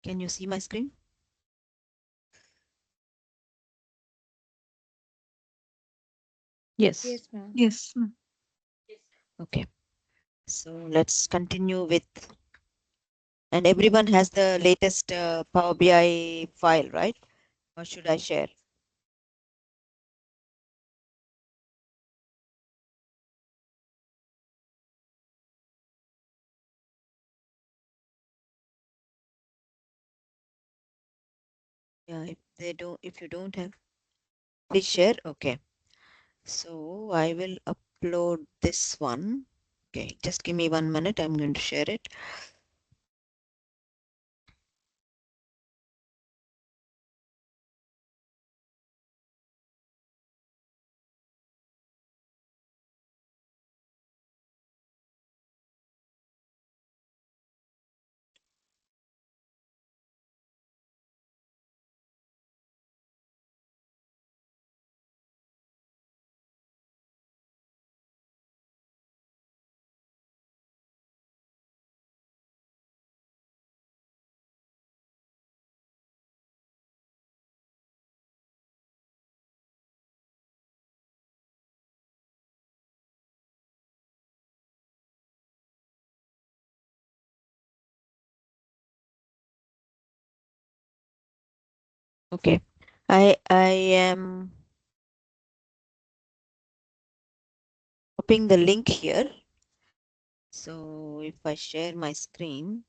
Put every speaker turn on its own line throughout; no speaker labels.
Can you see my screen?
Yes.
Yes, ma'am.
Yes.
Okay. So let's continue with, and everyone has the latest Power BI file, right? Or should I share? Yeah, if you don't have, please share. Okay. So I will upload this one. Okay, just give me 1 minute. I'm going to share it. Okay. I am copying the link here. So if I share my screen,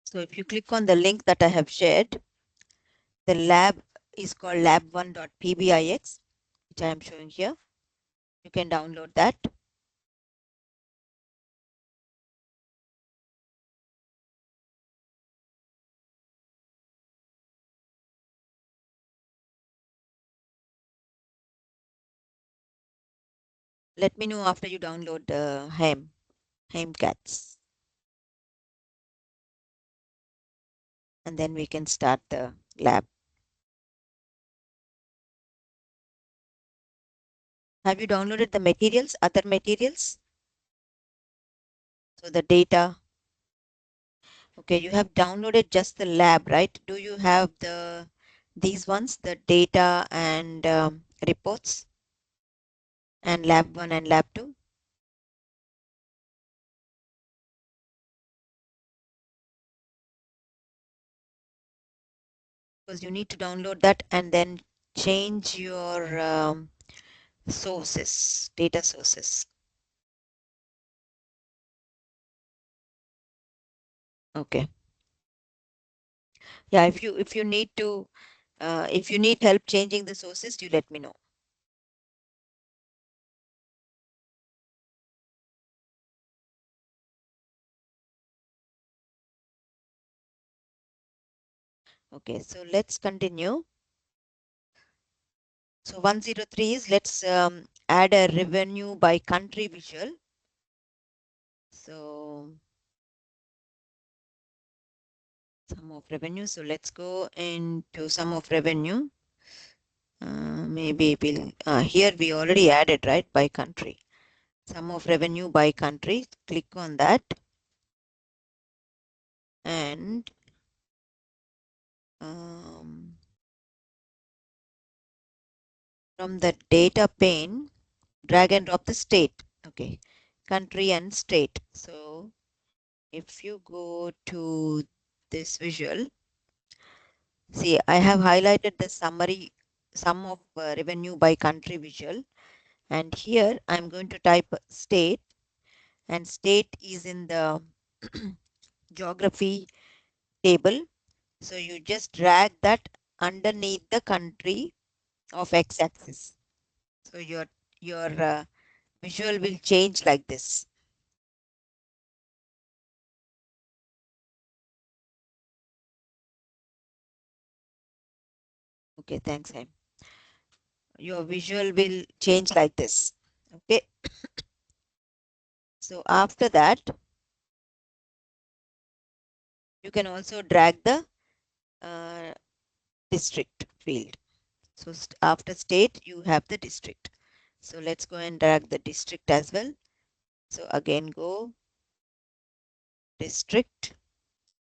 so if you click on the link that I have shared, the lab is called lab1.pbix, which I am showing here. You can download that. Let me know after you download Hemcats, and then we can start the lab. Have you downloaded the materials, other materials? So the data. Okay, you have downloaded just the lab, right? Do you have these ones, the data and reports, and lab 1 and lab 2? Because you need to download that and then change your sources, data sources. Okay. Yeah, if you need to if you need help changing the sources, you let me know. Okay, so let's continue. So 103 is, let's add a revenue by country visual. So sum of revenue. So let's go into sum of revenue. Maybe we'll here we already added, right, by country. Sum of revenue by country. Click on that, and um, from the data pane, drag and drop the state. Okay, country and state. So if you go to this visual, see, I have highlighted the summary sum of revenue by country visual, and here I'm going to type state, and state is in the geography table. So you just drag that underneath the country of x-axis. So your visual will change like this. Okay, thanks, Haim. Your visual will change like this. Okay. So after that, you can also drag the uh, district field. So after state, you have the district. So let's go and drag the district as well. So again, go district,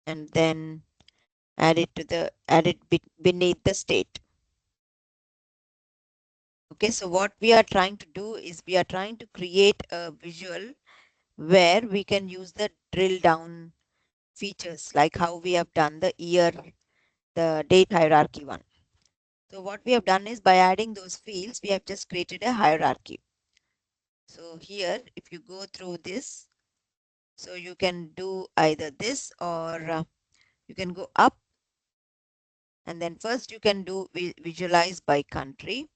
and then add it beneath the state. Okay, so what we are trying to do is we are trying to create a visual where we can use the drill down features like how we have done the year, the date hierarchy one. So what we have done is by adding those fields, we have just created a hierarchy. So here, if you go through this, so you can do either this or you can go up, and then first you can do visualize by country,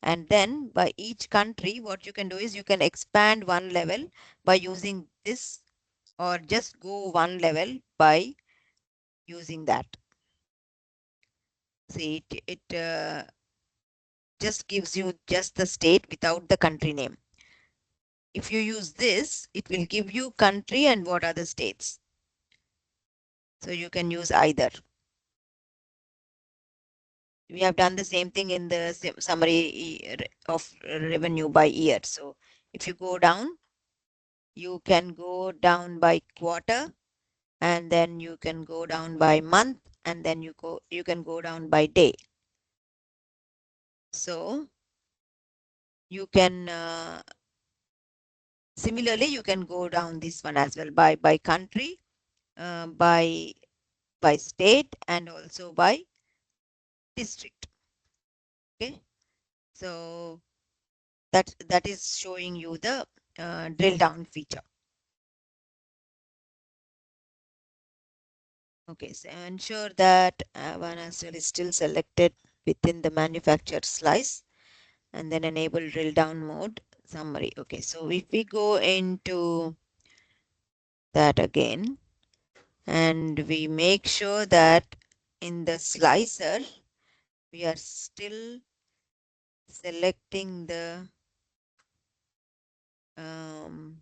and then by each country what you can do is you can expand one level by using this, or just go one level by using that. See, it just gives you just the state without the country name. If you use this, it will give you country and what are the states. So you can use either. We have done the same thing in the summary of revenue by year. So if you go down, you can go down by quarter, and then you can go down by month, and then you can go down by day. So you can similarly you can go down this one as well by country, by state, and also by district. Okay, so that is showing you the drill down feature. Okay, so ensure that one Astel is still selected within the manufactured slice, and then enable drill down mode summary. Okay, so if we go into that again, and we make sure that in the slicer we are still selecting the um,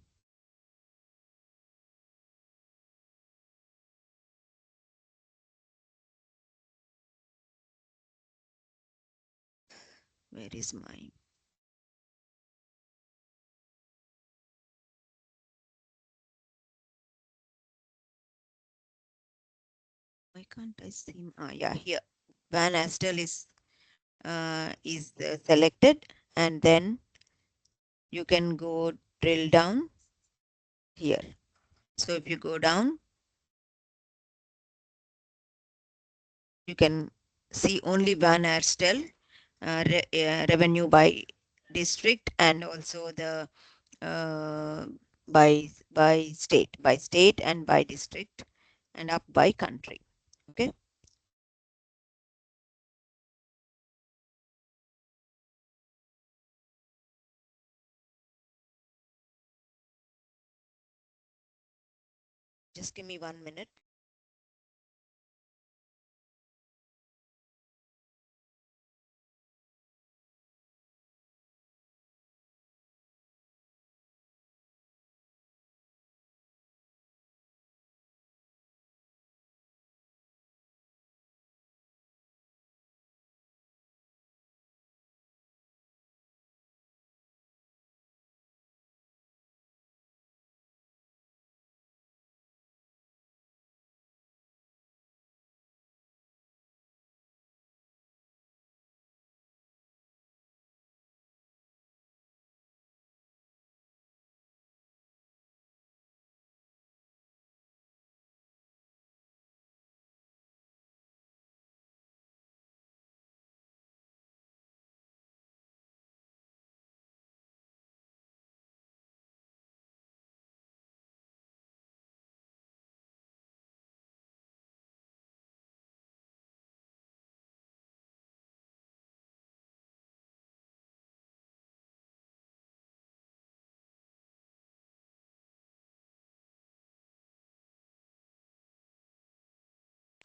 where is my why can't I see? Yeah, here Van Astel is selected, and then you can go drill down here. So if you go down, you can see only Van Arstel revenue by district, and also the uh, by state and by district, and up by country. Okay. Just give me 1 minute.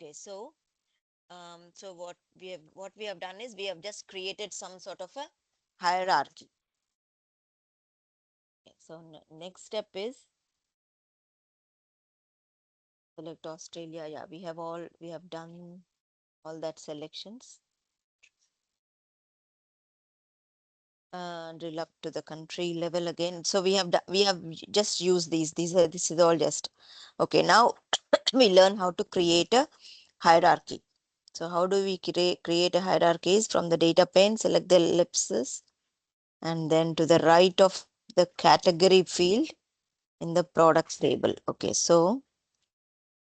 Okay, so what we have done is we have just created some sort of a hierarchy. Okay, so next step is select Australia. Yeah, we have done all that selections. drill up to the country level again. So we have just used these. This is all just okay. Now we learn how to create a hierarchy. So how do we create a hierarchy? Is from the data pane, select the ellipsis, and then to the right of the category field in the products table. Okay, so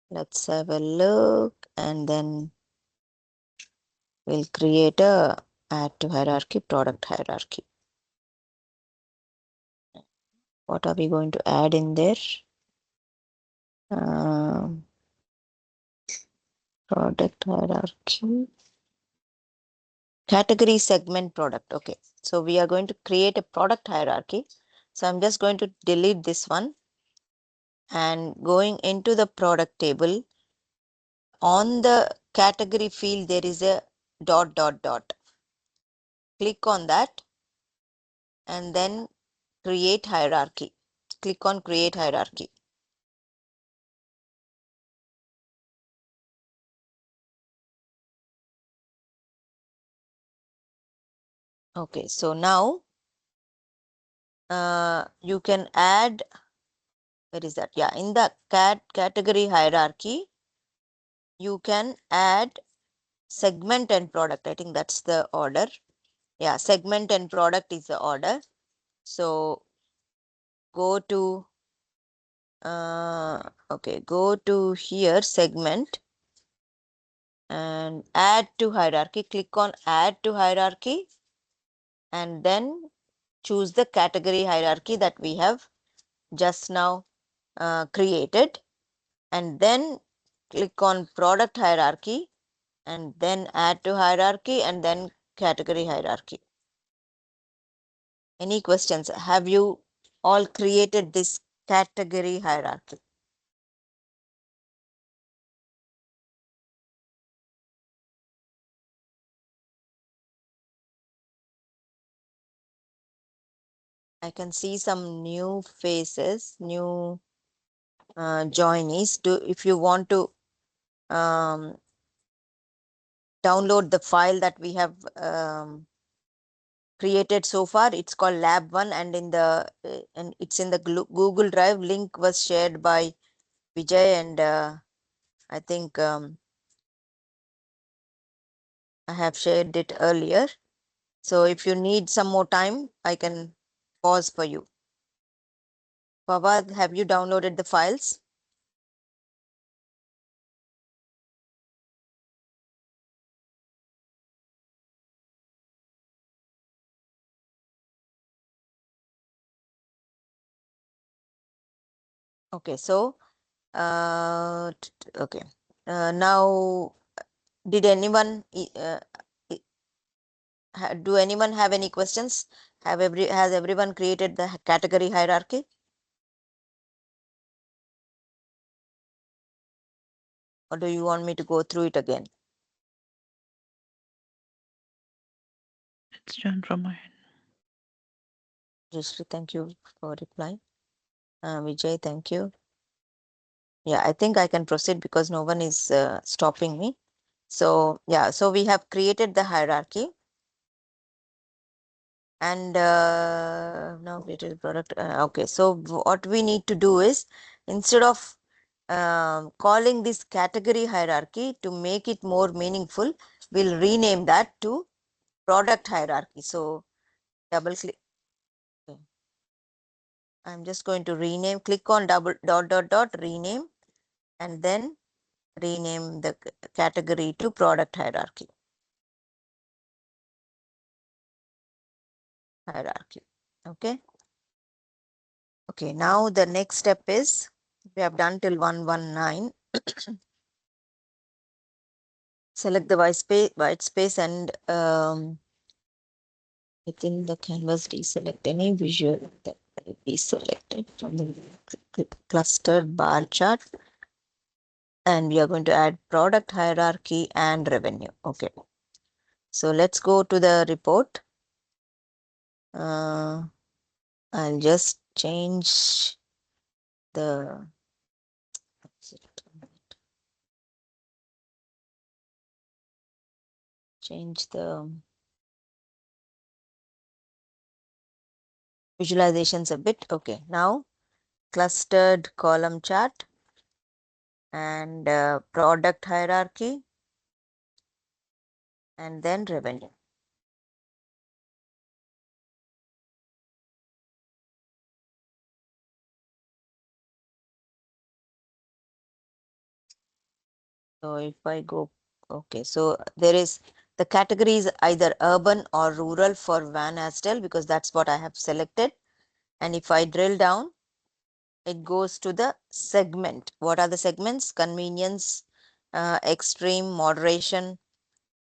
let's have a look, and then we'll create a add to hierarchy, product hierarchy. What are we going to add in there? Product hierarchy. Category segment product. Okay, so we are going to create a product hierarchy. So I'm just going to delete this one, and going into the product table, on the category field there is a dot dot dot. Click on that and then create hierarchy. Click on create hierarchy. Okay, so now you can add, where is that? Yeah, in the category hierarchy, you can add segment and product. I think that's the order. Yeah, segment and product is the order. So go to okay, go to here, segment, and add to hierarchy. Click on add to hierarchy, and then choose the category hierarchy that we have just now created, and then click on product hierarchy, and then add to hierarchy, and then category hierarchy. Any questions? Have you all created this category hierarchy? I can see some new faces, new joinees. If you want to download the file that we have created so far, it's called lab1, and it's in the Google Drive. Link was shared by Vijay, and I think I have shared it earlier. So if you need some more time, I can pause for you. Fawad, have you downloaded the files? Okay, so okay. Now, did anyone do anyone have any questions? Has everyone created the category hierarchy? Or do you want me to go through it again?
It's done from my end.
Just thank you for replying. Vijay, thank you. Yeah, I think I can proceed because no one is stopping me. So yeah, so we have created the hierarchy, and now created product. Okay, so what we need to do is, instead of calling this category hierarchy, to make it more meaningful, we'll rename that to product hierarchy. So double click. Okay. I'm just going to rename. Click on double dot dot dot rename, and then rename the category to product hierarchy. Okay. Okay, now the next step is, we have done till 119. Select the white space, and within the canvas, deselect any visual that will be selected from the clustered bar chart. And we are going to add product hierarchy and revenue. Okay. So let's go to the report. I'll just change the visualizations a bit. Okay, now clustered column chart and product hierarchy and then revenue. So if I go, okay, so there is the category is either urban or rural for Van Astel because that's what I have selected. And if I drill down, it goes to the segment. What are the segments? Convenience, extreme, moderation,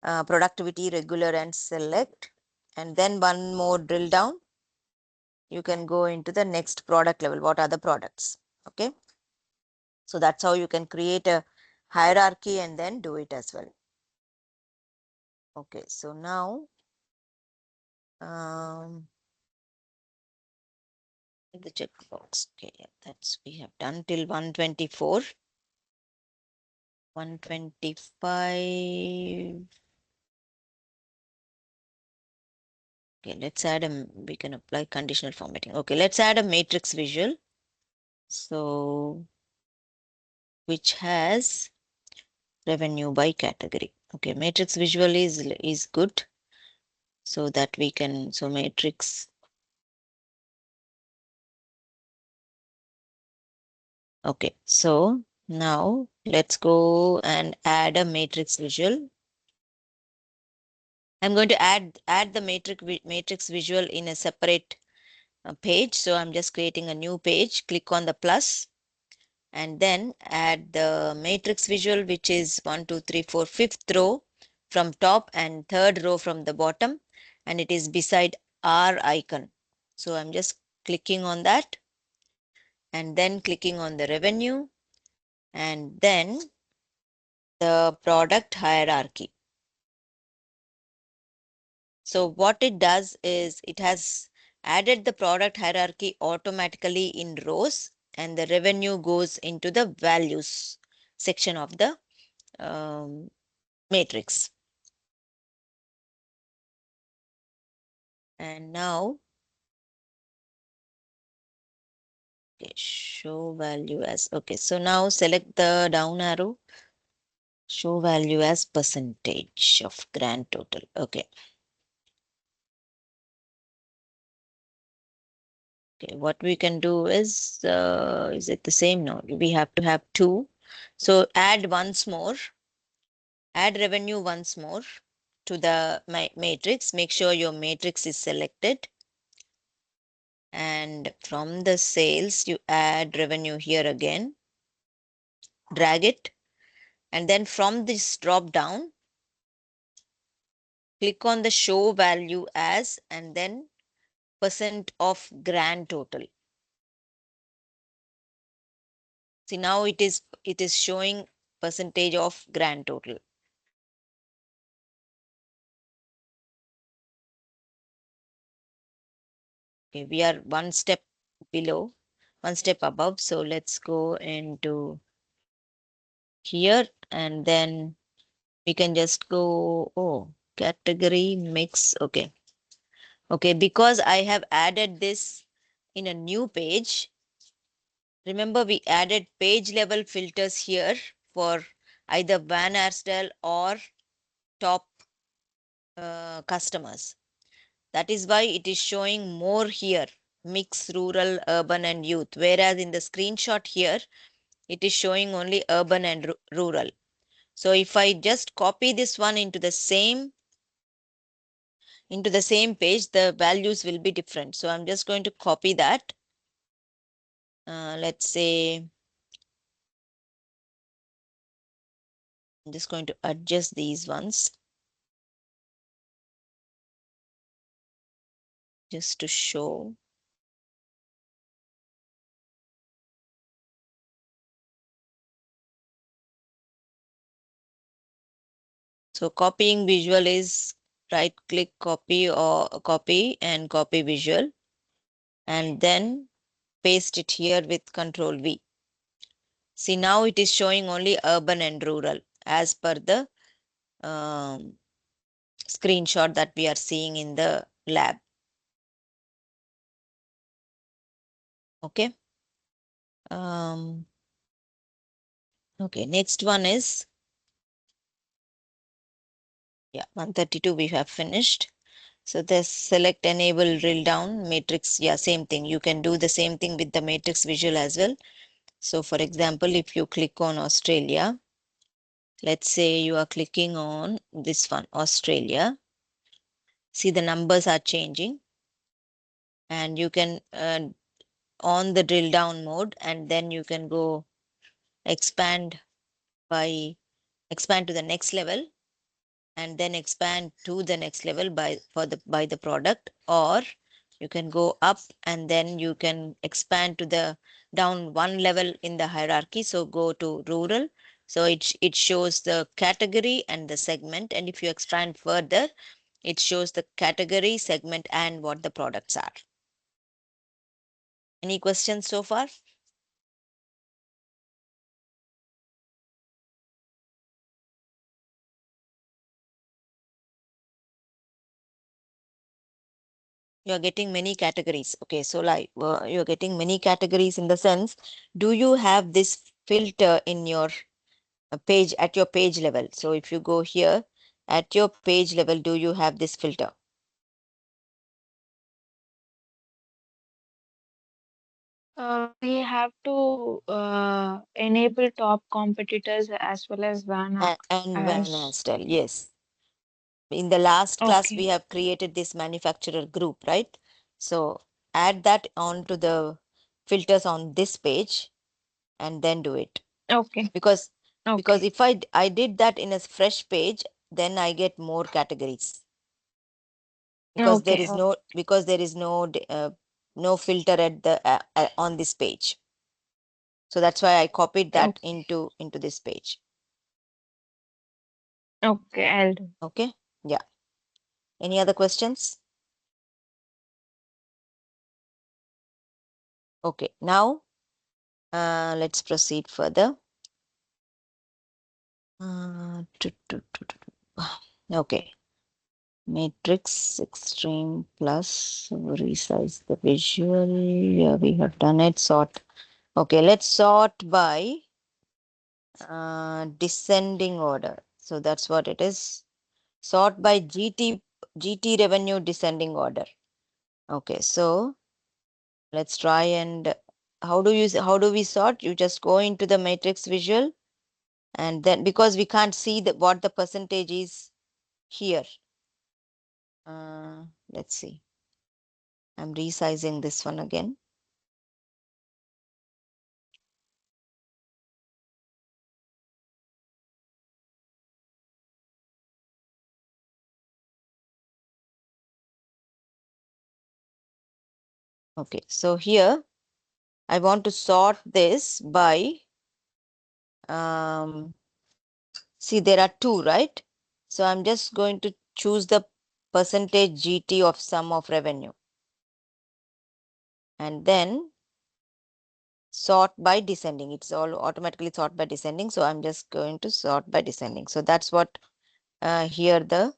productivity, regular, and select. And then one more drill down. You can go into the next product level. What are the products? Okay. So that's how you can create a hierarchy and then do it as well. Okay. So now, the checkbox. Okay. Yeah, that's we have done till 124. 125. Okay, let's add we can apply conditional formatting. Okay, let's add a matrix visual. So, which has revenue by category. Okay, matrix visual is good. So that we can, so matrix. Okay, so now let's go and add a matrix visual. I'm going to add the matrix visual in a separate page. So I'm just creating a new page. Click on the plus and then add the matrix visual, which is 1, 2, 3, 4, fifth row from top and third row from the bottom, and it is beside our icon. So I'm just clicking on that and then clicking on the revenue and then the product hierarchy. So what it does is it has added the product hierarchy automatically in rows, and the revenue goes into the values section of the matrix. And now, okay, show value as, okay, so now select the down arrow, show value as percentage of grand total. Okay. Okay, what we can do is it the same? No, we have to have two. So add once more, add revenue once more to the matrix. Make sure your matrix is selected. And from the sales, you add revenue here again, drag it. And then from this drop down, click on the show value as and then percent of grand total. See, now it is showing percentage of grand total. Okay, we are one step below, one step above. So let's go into here and then we can just go, oh, category mix. Okay. Okay, because I have added this in a new page. Remember, we added page level filters here for either Van Arsdale or top customers. That is why it is showing more here, mix rural, urban and youth. Whereas in the screenshot here, it is showing only urban and rural. So if I just copy this one into the same page, the values will be different. So I'm just going to copy that. Let's say I'm just going to adjust these ones just to show. So copying visual is right click copy or copy and copy visual and then paste it here with Control V. See, now it is showing only urban and rural as per the screenshot that we are seeing in the lab. Okay. Okay, next one is, 132 we have finished. So this select enable drill down matrix. Yeah, same thing. You can do the same thing with the matrix visual as well. So for example, if you click on Australia, let's say you are clicking on this one, Australia. See, the numbers are changing, and you can on the drill down mode, and then you can go expand expand to the next level, and then expand to the next level by the product, or you can go up and then you can expand to the down one level in the hierarchy. So go to rural. So it shows the category and the segment, and if you expand further, it shows the category, segment, and what the products are. Any questions so far? You're getting many categories. Okay, so like you're getting many categories in the sense, do you have this filter in your page at your page level? So if you go here at your page level, do you have this filter?
We have to enable top competitors as well as Van
And Van
as
Astel, yes. In the last class, we
okay,
have created this manufacturer group, right? So add that onto the filters on this page and then do it.
okay,
Because
okay,
if I did that in a fresh page, then I get more categories. Because there
okay,
is no no filter at the on this page. So that's why I copied that
okay,
into this page.
okay, I'll do.
Okay. Yeah. Any other questions? Okay. Now let's proceed further. Okay. Matrix extreme plus resize the visual. Yeah, we have done it. Sort. Okay, let's sort by descending order. So that's what it is. Sort by GT revenue descending order. Okay, so let's try and how do we sort? You just go into the matrix visual, and then because we can't see what the percentage is here. Let's see. I'm resizing this one again. Okay, so here I want to sort this by see, there are two, right? So I'm just going to choose the percentage GT of sum of revenue, and then sort by descending. It's all automatically sort by descending. So I'm just going to sort by descending. So that's what here the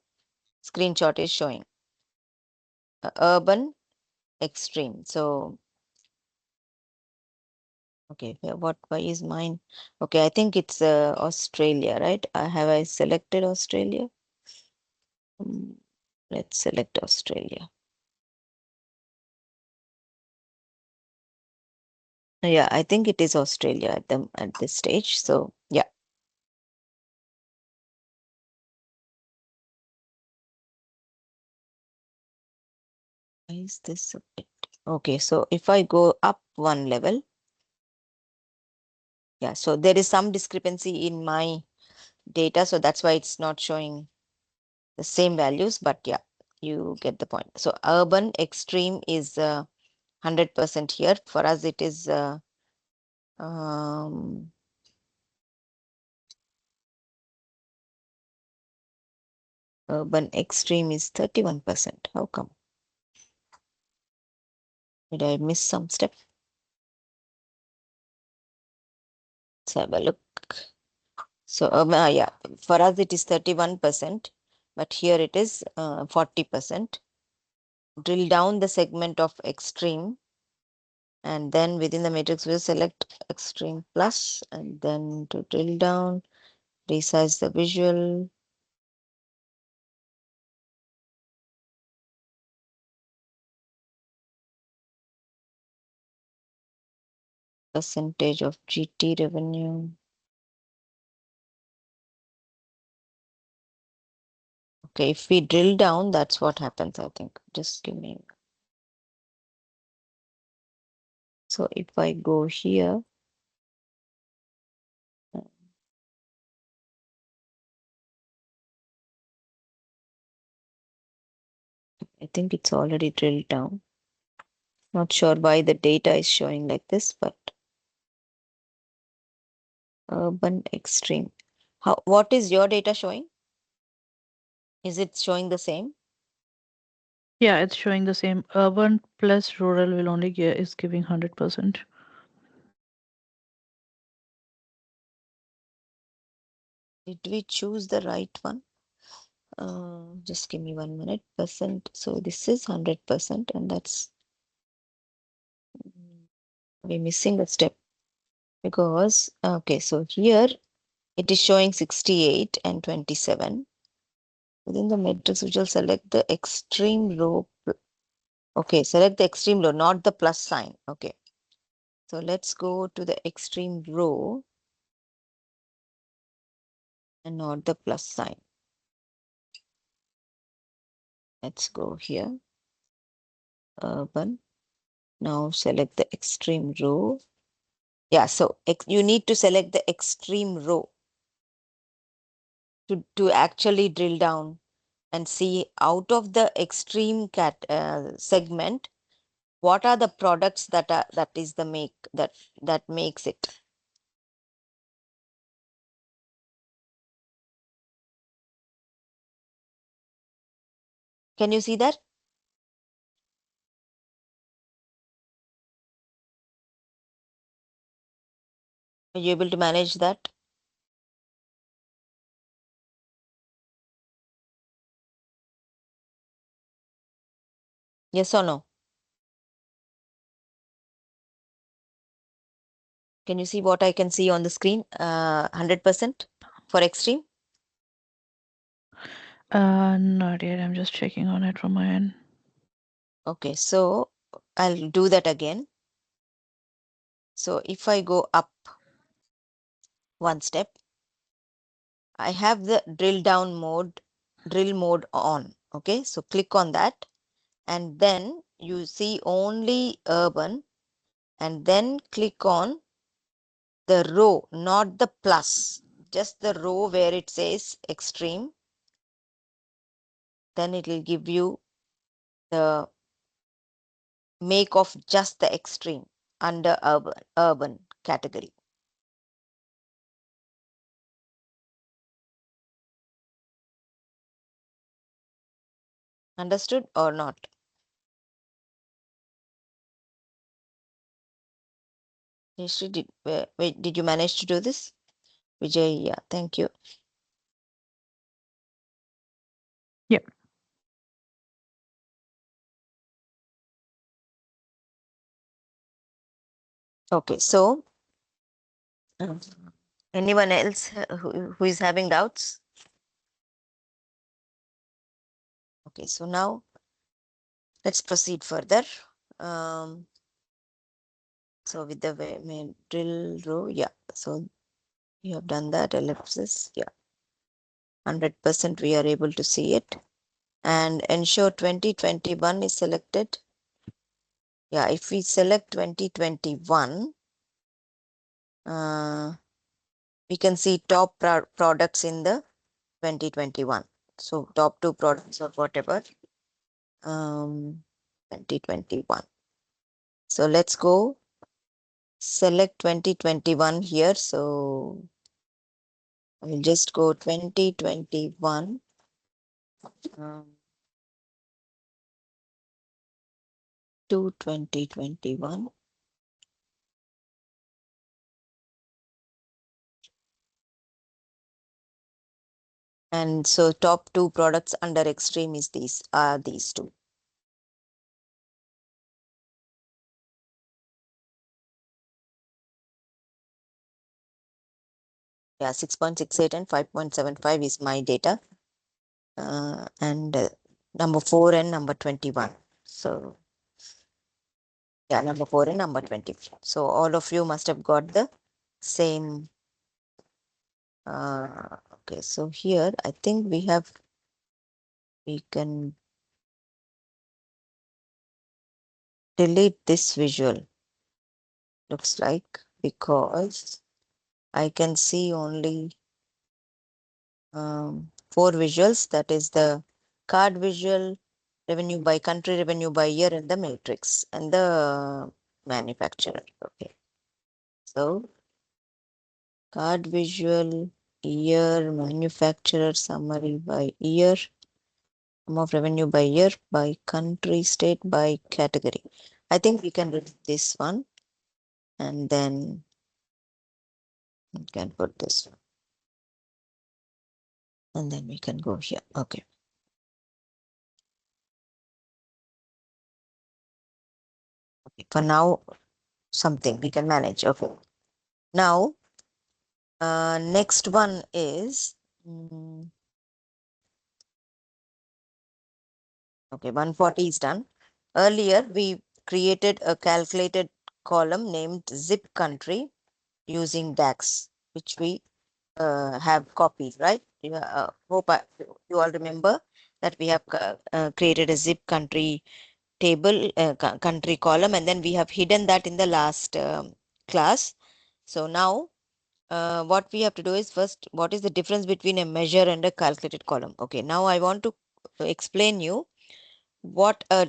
screenshot is showing. Urban extreme. So okay, why is mine? Okay, I think it's Australia, right? Have I selected Australia? Let's select Australia. Yeah, I think it is Australia at this stage. So yeah. Why is this a bit? Okay, so if I go up one level, yeah, so there is some discrepancy in my data, so that's why it's not showing the same values, but yeah, you get the point. So urban extreme is 100% here. For us, it is um, urban extreme is 31%. How come? Did I miss some step? Let's have a look. So yeah, for us it is 31%, but here it is 40%. Drill down the segment of extreme, And then within the matrix, we'll select extreme plus, and then to drill down, resize the visual. Percentage of GT revenue. Okay, if we drill down, that's what happens, I think. Just give me. So if I go here, I think it's already drilled down. Not sure why the data is showing like this, but urban extreme. What is your data showing? Is it showing the same?
Yeah, it's showing the same. Urban plus rural will only is giving 100%.
Did we choose the right one? Just give me 1 minute. Percent. So this is 100%, and that's we're missing a step because okay. So here it is showing 68 and 27. Within the matrix, we shall select the extreme row. Okay, select the extreme row, not the plus sign. Okay. So let's go to the extreme row and not the plus sign. Let's go here. Urban. Now select the extreme row. Yeah, so you need to select the extreme row to actually drill down and see out of the extreme segment, what are the products that is the that makes it. Can you see that? Are you able to manage that? Yes or no? Can you see what I can see on the screen? 100% for extreme?
Not yet. I'm just checking on it from my end.
Okay, so I'll do that again. So if I go up one step, I have the drill mode on. Okay, so click on that, and then you see only urban, and then click on the row, not the plus, just the row where it says extreme. Then it will give you the make of just the extreme under urban category. Understood or not? Wait, did you manage to do this? Vijay, yeah, thank you.
Yep.
Okay, so anyone else who is having doubts? Okay, so now let's proceed further. So with the main drill row, yeah. So you have done that ellipsis, yeah. 100% we are able to see it. And ensure 2021 is selected. Yeah, if we select 2021, we can see top products in the 2021. So top 2 products or whatever. 2021. So let's go select 2021 here. So I will just go 2021. To 2021. And so top 2 products under extreme is these two. Yeah, 6.68 and 5.75 is my data. And number 4 and number 21. So yeah, number 4 and number 20. So all of you must have got the same. Okay, so here I think we can delete this visual, looks like, because I can see only 4 visuals, that is the card visual, revenue by country, revenue by year, and the matrix, and the manufacturer. Okay, so card visual, year, manufacturer, summary by year, sum of revenue by year, by country, state, by category. I think we can read this one, and then we can put this one, and then we can go here. Okay. Okay. For now, something we can manage. Okay. Now, next one is okay, 140 is done. Earlier, we created a calculated column named zip country using DAX, which we have copied, right? Hope you all remember that we have created a zip country table, country column, and then we have hidden that in the last class. So now what we have to do is first, what is the difference between a measure and a calculated column? Okay, now I want to explain you what a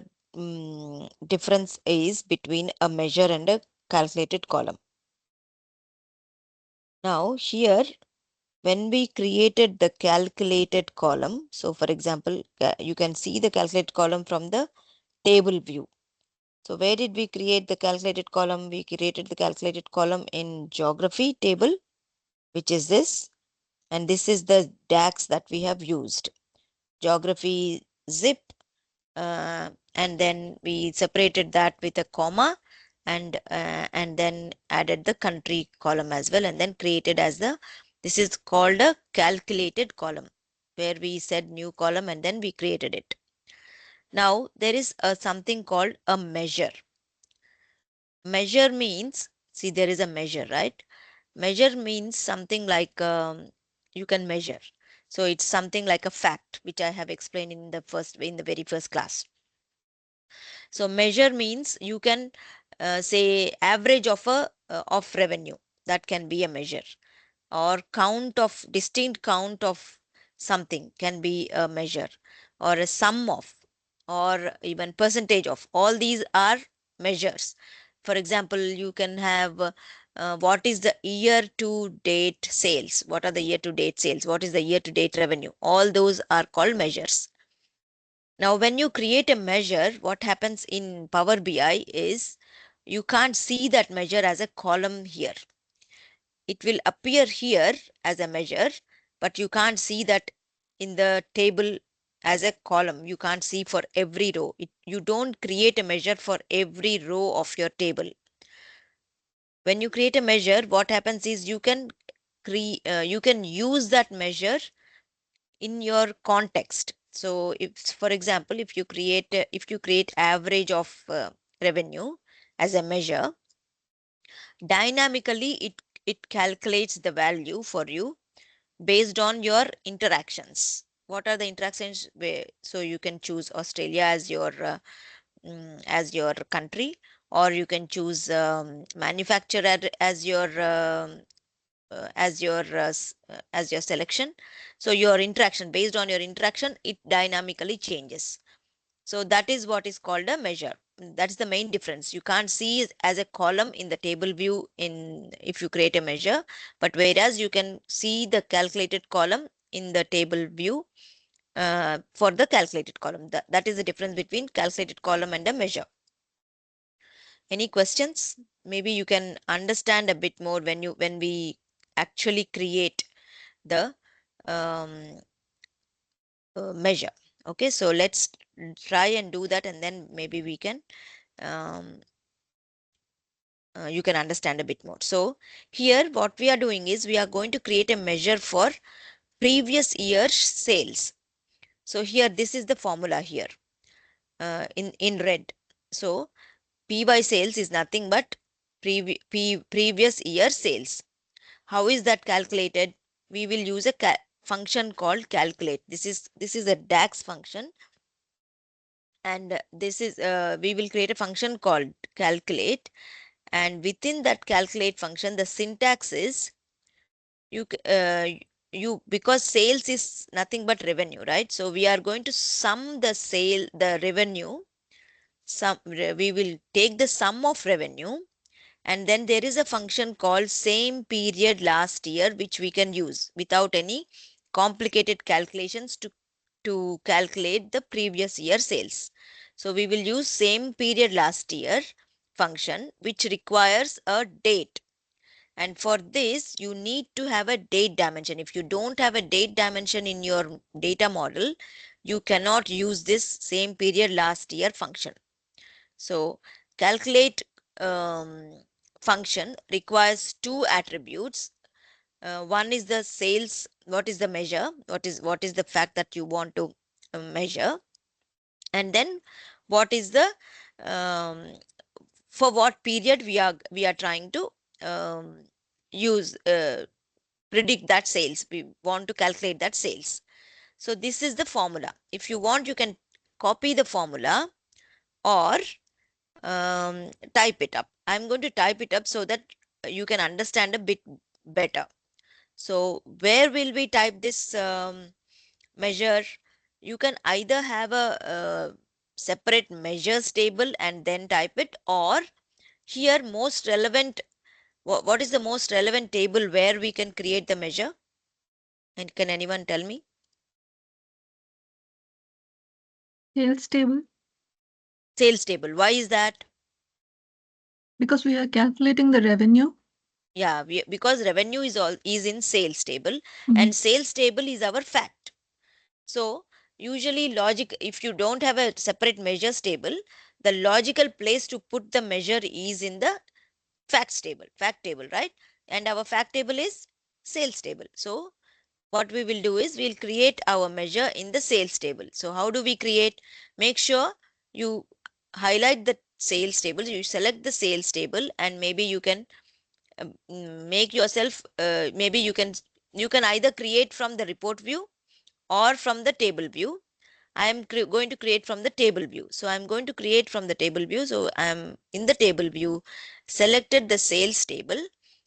difference is between a measure and a calculated column. Now here, when we created the calculated column, so for example, you can see the calculated column from the table view. So where did we create the calculated column? We created the calculated column in geography table, which is this, and this is the DAX that we have used, geography zip, and then we separated that with a comma, and then added the country column as well, and then created as this is called a calculated column, where we said new column and then we created it. Now there is something called a measure. Measure means, see, there is a measure, right? Measure means something like you can measure. So it's something like a fact, which I have explained in the very first class. So measure means you can say average of revenue. That can be a measure, or count of distinct count of something can be a measure, or a sum of, or even percentage of. All these are measures. For example, you can have what is the year to date sales? What are the year to date sales? What is the year to date revenue? All those are called measures. Now, when you create a measure, what happens in Power BI is you can't see that measure as a column here. It will appear here as a measure, but you can't see that in the table as a column. You can't see for every row. You don't create a measure for every row of your table. When you create a measure, what happens is you can use that measure in your context. So if, for example, if you create average of revenue as a measure, dynamically it calculates the value for you based on your interactions. What are the interactions? So you can choose Australia as your country, or you can choose manufacturer as your selection. So your interaction, based on your interaction, it dynamically changes. So that is what is called a measure. That's the main difference. You can't see it as a column in the table view if you create a measure, but whereas you can see the calculated column in the table view for the calculated column. That is the difference between calculated column and a measure. Any questions? Maybe you can understand a bit more when we actually create the measure. Okay, so let's try and do that, and then maybe we can you can understand a bit more. So here what we are doing is we are going to create a measure for previous year's sales. So here this is the formula here in red. So P by sales is nothing but previous year sales. How is that calculated? We will use a function called calculate. This is a DAX function, and this is we will create a function called calculate, and within that calculate function the syntax is you because sales is nothing but revenue, right? So we are going to sum the revenue. We will take the sum of revenue, and then there is a function called same period last year which we can use without any complicated calculations to calculate the previous year sales. So we will use same period last year function which requires a date, and for this you need to have a date dimension. If you don't have a date dimension in your data model, you cannot use this same period last year function. So calculate function requires two attributes. One is the sales, what is the measure, what is the fact that you want to measure, and then what is the um, for what period we are trying to um, use predict that sales, we want to calculate that sales. So this is the formula. If you want, you can copy the formula or type it up. I'm going to type it up so that you can understand a bit better. So where will we type this measure? You can either have a separate measures table and then type it, or here most relevant, what is the most relevant table where we can create the measure? And can anyone tell me?
Sales table,
Sales table. Why is that?
because we are calculating the revenue.
Yeah, because revenue is in sales table,
Mhm.
and sales table is our fact. So usually logic, if you don't have a separate measures table, the logical place to put the measure is in the fact table, right? And our fact table is sales table. So what we will do is we'll create our measure in the sales table. So how do we create? Make sure you highlight the sales table, you select the sales table, and maybe you can make yourself, maybe you can either create from the report view or from the table view. I am going to create from the table view. So I'm going to create from the table view. So I'm in the table view, selected the sales table,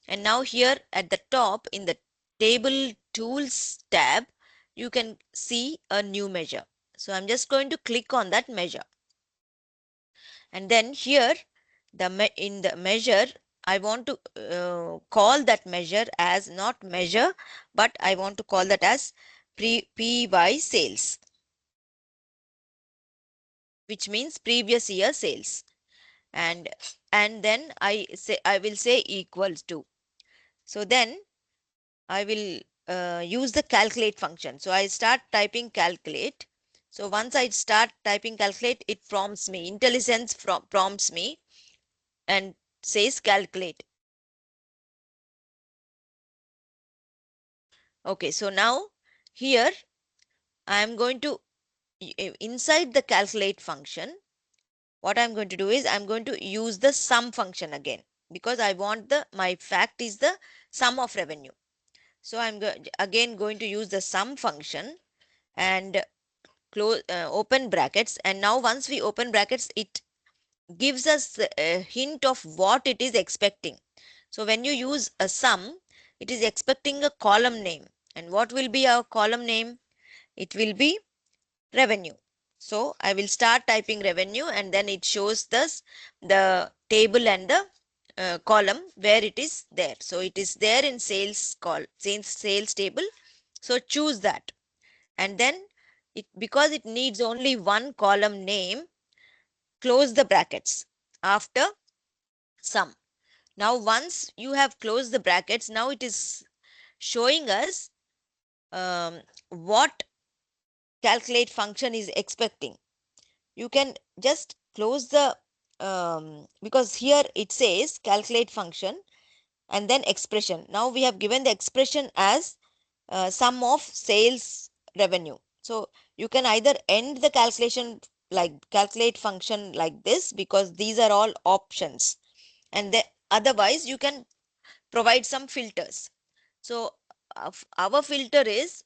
and now here at the top in the table tools tab, you can see a new measure. So I'm just going to click on that measure, and then here in the measure, I want to call that measure as not measure, but I want to call that as PY sales, which means previous year sales. And then I will say equals to. So then I will use the calculate function. So I start typing calculate. So once I start typing calculate, it prompts me, IntelliSense prompts me and says calculate. Okay, so now here I am going to inside the calculate function, what I'm going to do is I'm going to use the sum function again, because I want my fact is the sum of revenue. So I'm again going to use the sum function and close open brackets, and now once we open brackets, it gives us a hint of what it is expecting. So when you use a sum, it is expecting a column name, and what will be our column name? It will be revenue. So I will start typing revenue, and then it shows the table and the column where it is there. So it is there in sales table. So choose that, and then because it needs only one column name, close the brackets after sum. Now once you have closed the brackets, now it is showing us what calculate function is expecting. You can just close the because here it says calculate function and then expression. Now we have given the expression as sum of sales revenue. So you can either end the calculation like calculate function like this, because these are all options, and otherwise you can provide some filters. So our filter is,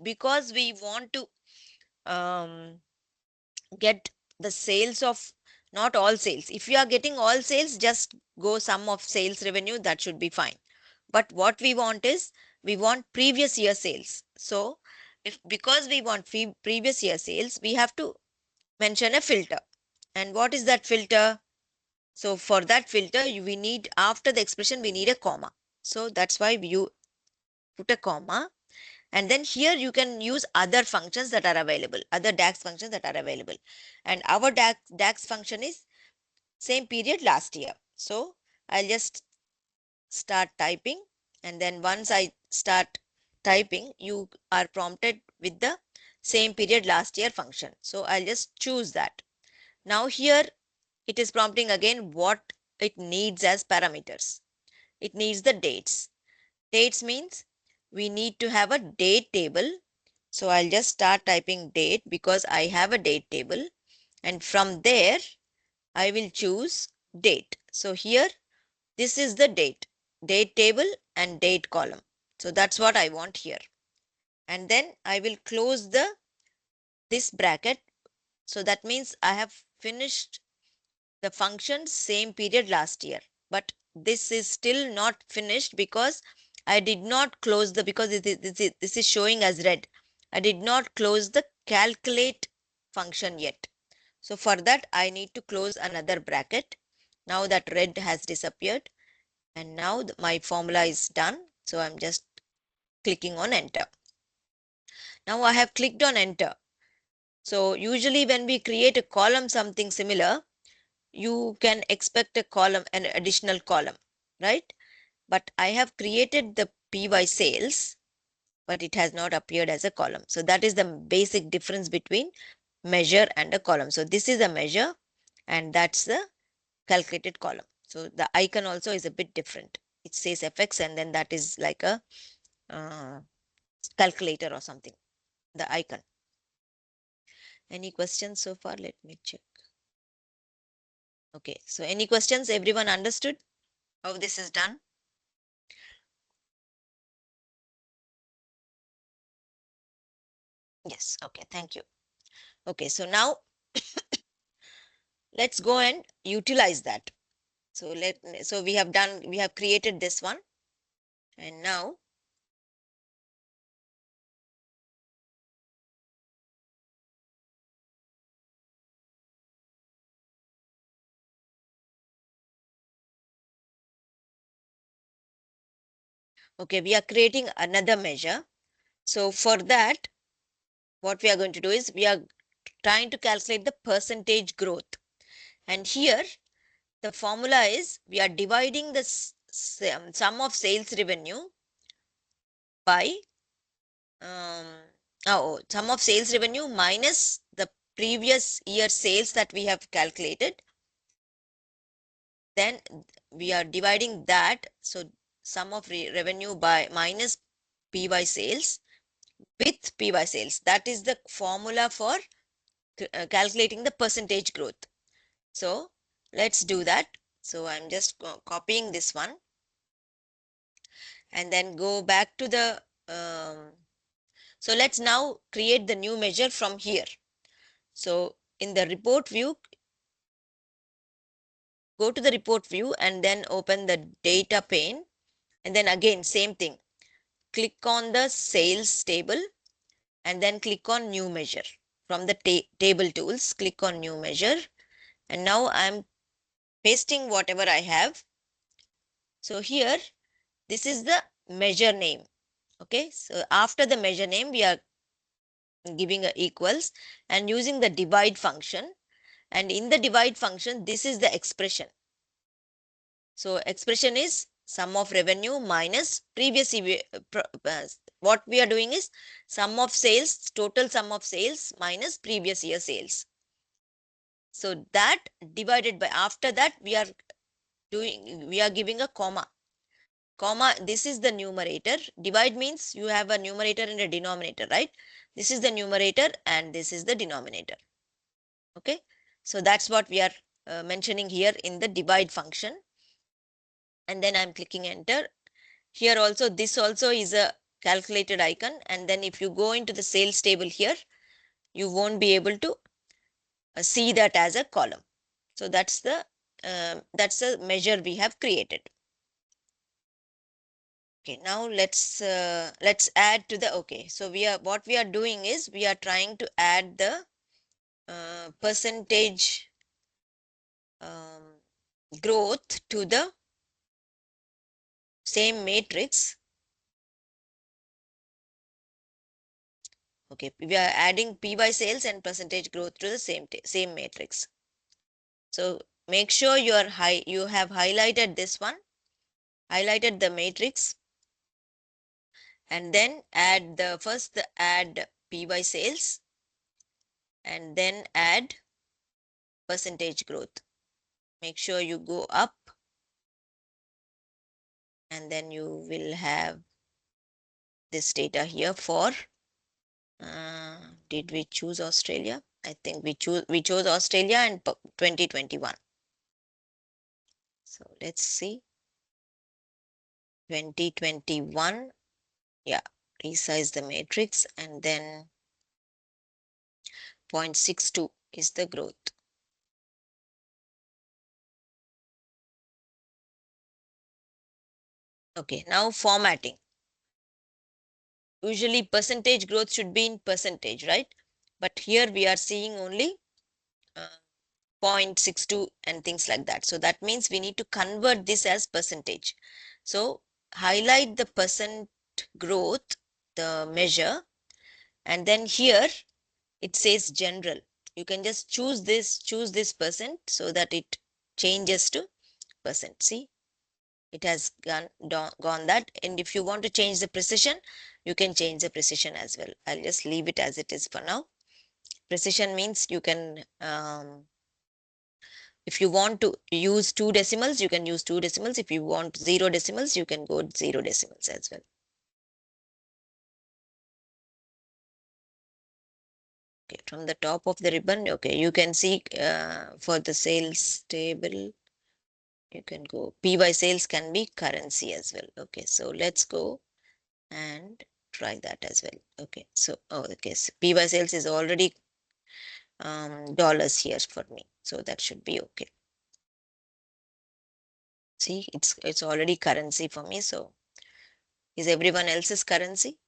because we want to um, get the sales of, not all sales. If you are getting all sales, just go sum of sales revenue, that should be fine. But what we want is, we want previous year sales. So because we want previous year sales, we have to mention a filter. And what is that filter? So for that filter, we need, after the expression, we need a comma. So that's why you put a comma. And then here you can use other functions that are available, other DAX functions that are available. And our DAX function is same period last year. So I'll just start typing. And then once I start typing, you are prompted with the same period last year function. So I'll just choose that. Now here it is prompting again what it needs as parameters. It needs the dates. Dates means we need to have a date table. So I'll just start typing date because I have a date table, and from there I will choose date. So here this is the date table and date column. So that's what I want here. And then I will close this bracket. So that means I have finished the function same period last year, but this is still not finished because I did not close because this is showing as red. I did not close the calculate function yet. So for that I need to close another bracket. Now that red has disappeared, and now my formula is done. So I'm just clicking on enter. Now I have clicked on enter. So usually when we create a column, something similar, you can expect a column, an additional column, right? But I have created the PY sales, but it has not appeared as a column. So that is the basic difference between measure and a column. So this is a measure and that's the calculated column. So the icon also is a bit different. It says FX and then that is like a calculator or something, the icon. Any questions so far? Let me check. Okay, so any questions? Everyone understood how this is done? Yes, okay, thank you. Okay, so now let's go and utilize that. So we have created this one, and now okay, we are creating another measure. So for that, what we are going to do is we are trying to calculate the percentage growth. And here the formula is we are dividing the sum of sales revenue by sum of sales revenue minus the previous year sales that we have calculated. Then we are dividing that. So sum of revenue by minus PY sales with PY sales. That is the formula for calculating the percentage growth. So let's do that. So I'm just copying this one and then go back to the so let's now create the new measure from here. So in the report view, go to the report view and then open the data pane, and then again same thing, click on the sales table and then click on new measure. From the table tools, click on new measure, and now I'm pasting whatever I have. So here this is the measure name. Okay, so after the measure name we are giving a equals and using the divide function, and in the divide function this is the expression. So expression is sum of revenue minus previous year. What we are doing is sum of sales, total sum of sales minus previous year sales. So that divided by, after that we are giving a comma. Comma, this is the numerator. Divide means you have a numerator and a denominator, right? This is the numerator and this is the denominator. Okay. So that's what we are mentioning here in the divide function. And then I'm clicking enter. Here also, this also is a calculated icon. And then if you go into the sales table here, you won't be able to see that as a column. So that's the measure we have created. Okay, now let's add to the, okay, so what we are doing is we are trying to add the percentage growth to the same matrix. Okay, we are adding PY sales and percentage growth to the same matrix. So make sure you have highlighted this one, highlighted the matrix, and then add add PY sales and then add percentage growth. Make sure you go up and then you will have this data here for did we choose Australia? I think we chose Australia and 2021. So let's see 2021. Yeah, resize the matrix and then 0.62 is the growth. Okay, now formatting. Usually percentage growth should be in percentage, right? But here we are seeing only 0.62 and things like that. So that means we need to convert this as percentage. So highlight the percent growth, the measure, and then here it says general. You can just choose this percent so that it changes to percent. See, it has gone that. And if you want to change the precision, you can change the precision as well. I'll just leave it as it is for now. Precision means you can if you want to use 2 decimals, you can use 2 decimals. If you want 0 decimals, you can go 0 decimals as well. Okay, from the top of the ribbon, okay, you can see for the sales table, you can go PY sales can be currency as well. Okay, so let's go and try that as well. Okay, so okay, so PY sales is already dollars here for me, so that should be okay. See, it's already currency for me. So is everyone else's currency?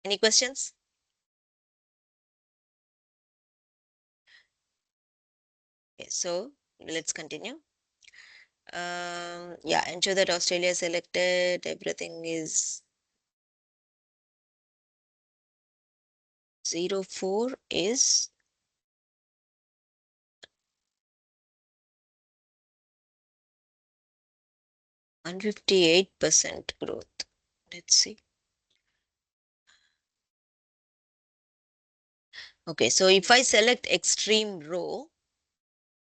Any questions? Okay, so let's continue. Yeah, ensure that Australia is selected. Everything is 04 is 158% growth. Let's see. Okay, so if I select extreme row,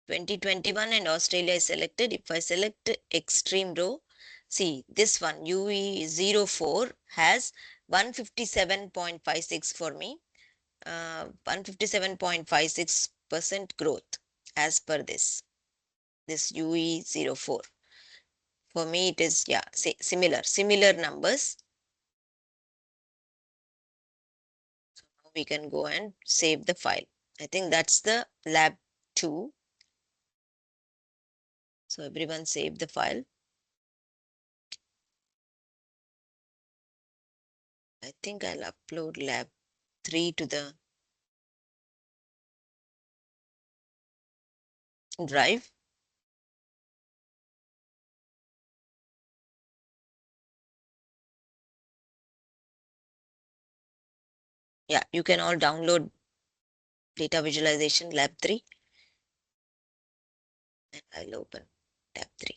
2021 and Australia is selected. If I select extreme row, see this one UE04 has 157.56 for me, 157.56% growth as per this UE04. For me, it is, yeah, similar numbers. So now we can go and save the file. I think that's the lab 2. So everyone save the file. I think I'll upload lab 3 to the drive. Yeah, you can all download data visualization lab 3. and I'll open tab 3.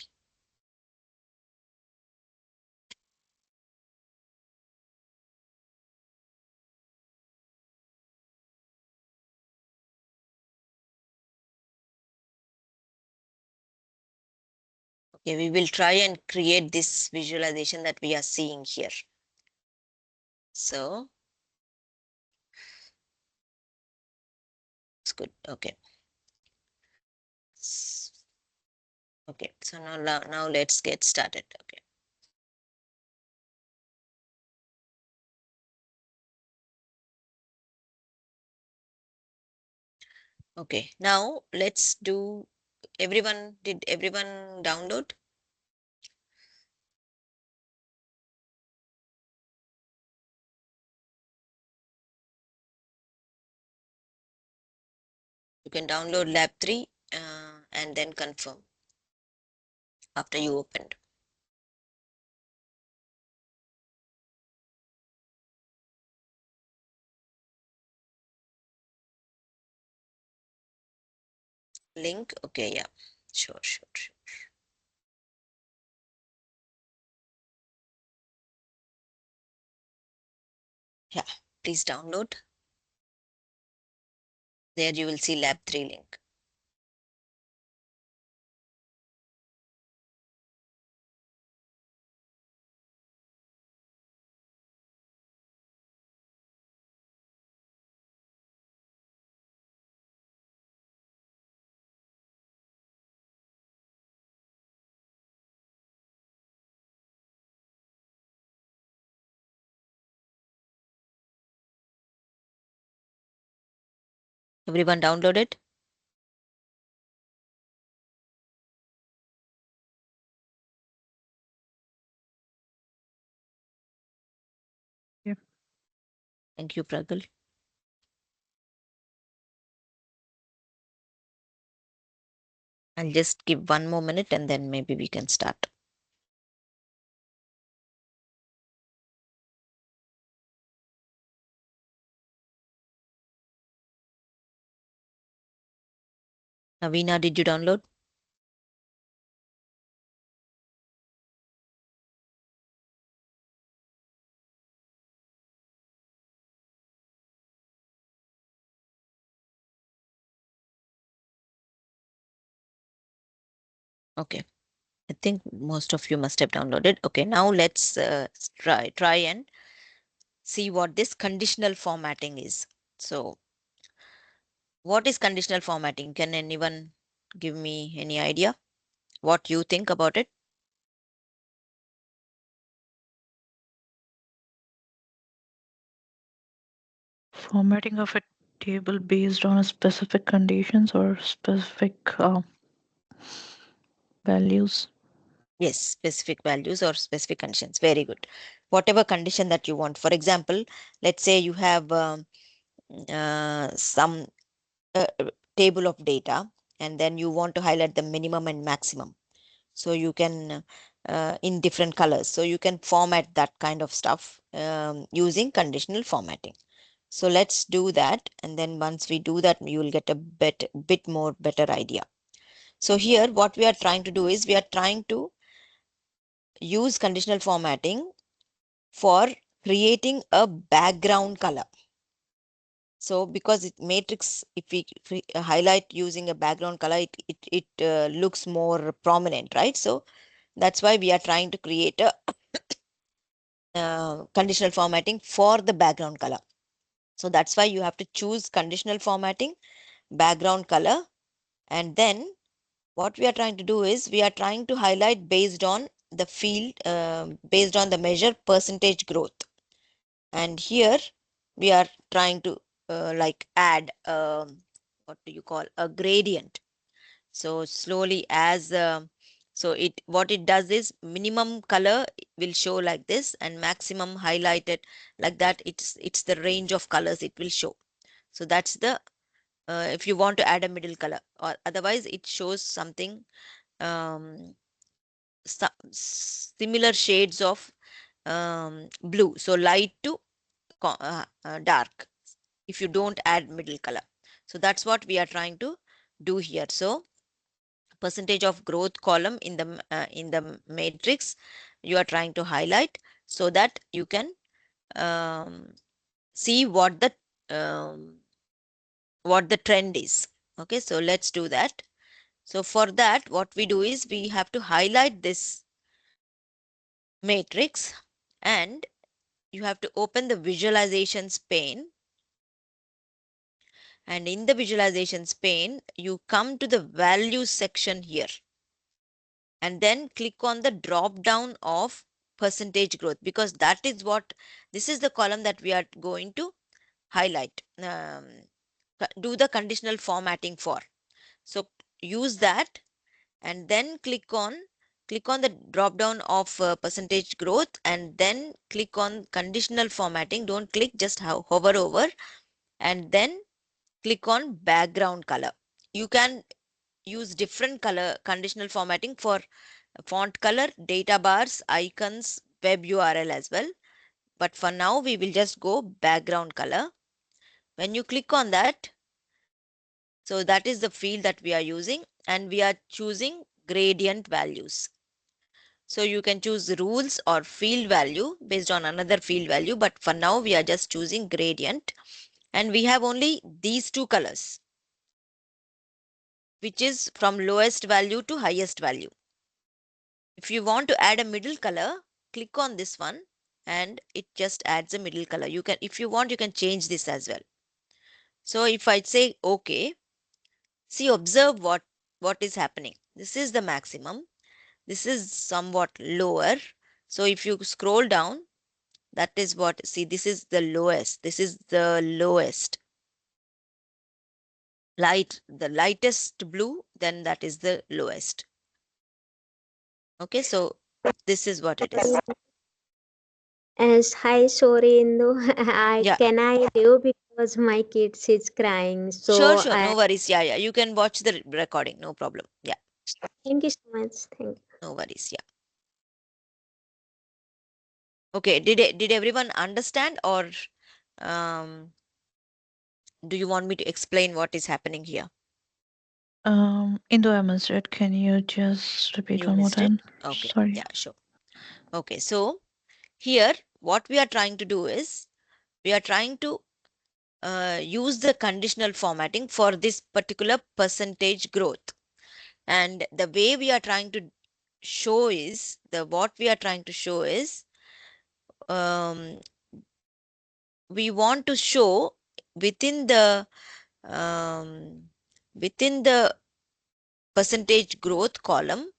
Okay, we will try and create this visualization that we are seeing here. So it's good. Okay. Okay, so now let's get started. Okay. Okay, now let's do, did everyone download? You can download lab 3 and then confirm after you opened. Link, okay, yeah, sure. Yeah, please download. There you will see lab 3 link. Everyone downloaded?
Yeah.
Thank you, Pragal. I'll just give 1 more minute and then maybe we can start. Navina, did you download? Okay, I think most of you must have downloaded. Okay, now let's try and see what this conditional formatting is. So what is conditional formatting? Can anyone give me any idea what you think about it?
Formatting of a table based on a specific conditions or specific values.
Yes, specific values or specific conditions. Very good. Whatever condition that you want. For example, let's say you have some table of data and then you want to highlight the minimum and maximum. So you can in different colors. So you can format that kind of stuff using conditional formatting. So let's do that. And then once we do that, you will get a bit more better idea. So here what we are trying to do is we are trying to use conditional formatting for creating a background color. So because it matrix, if we highlight using a background color, it looks more prominent, right? So that's why we are trying to create a conditional formatting for the background color. So that's why you have to choose conditional formatting, background color, and then what we are trying to do is we are trying to highlight based on the field, based on the measure percentage growth. And here we are trying to like add what do you call a gradient. So slowly as so it what it does is minimum color will show like this and maximum highlighted like that. It's the range of colors it will show. So that's the if you want to add a middle color, or otherwise it shows something um, similar shades of blue. So light to dark if you don't add middle color. So that's what we are trying to do here. So percentage of growth column in the matrix you are trying to highlight, so that you can see what the trend is. Okay, so let's do that. So for that, what we do is we have to highlight this matrix, and you have to open the visualizations pane. And in the visualizations pane, you come to the values section here, and then click on the drop down of percentage growth, because this is the column that we are going to highlight, do the conditional formatting for. So use that, and then click on the drop down of percentage growth, and then click on conditional formatting. Don't click, just hover over, and then click on background color. You can use different color conditional formatting for font color, data bars, icons, web URL as well. But for now, we will just go background color. When you click on that, so that is the field that we are using, and we are choosing gradient values. So you can choose rules or field value based on another field value, but for now we are just choosing gradient, and we have only these two colors, which is from lowest value to highest value. If you want to add a middle color, click on this one and it just adds a middle color. You can, if you want, you can change this as well. So if I say okay, see, observe what is happening. This is the maximum. This is somewhat lower. So if you scroll down, that is what, see, this is the lowest. This is the lowest. The lightest blue, then that is the lowest. Okay, so this is what it is.
As hi, sorry, Indu.
Yeah.
Can I leave because my kids is crying? So
Sure. No worries. Yeah. You can watch the recording. No problem. Yeah.
Thank you so much. Thank you.
No worries. Yeah. Okay. Did everyone understand, or do you want me to explain what is happening here?
Indo, I missed it. Can you just repeat
You
one more
missed it?
time?
Okay.
Sorry.
Yeah, sure. Okay. So here, what we are trying to do is we are trying to use the conditional formatting for this particular percentage growth. And the way we are trying to show is, we want to show within the percentage growth column,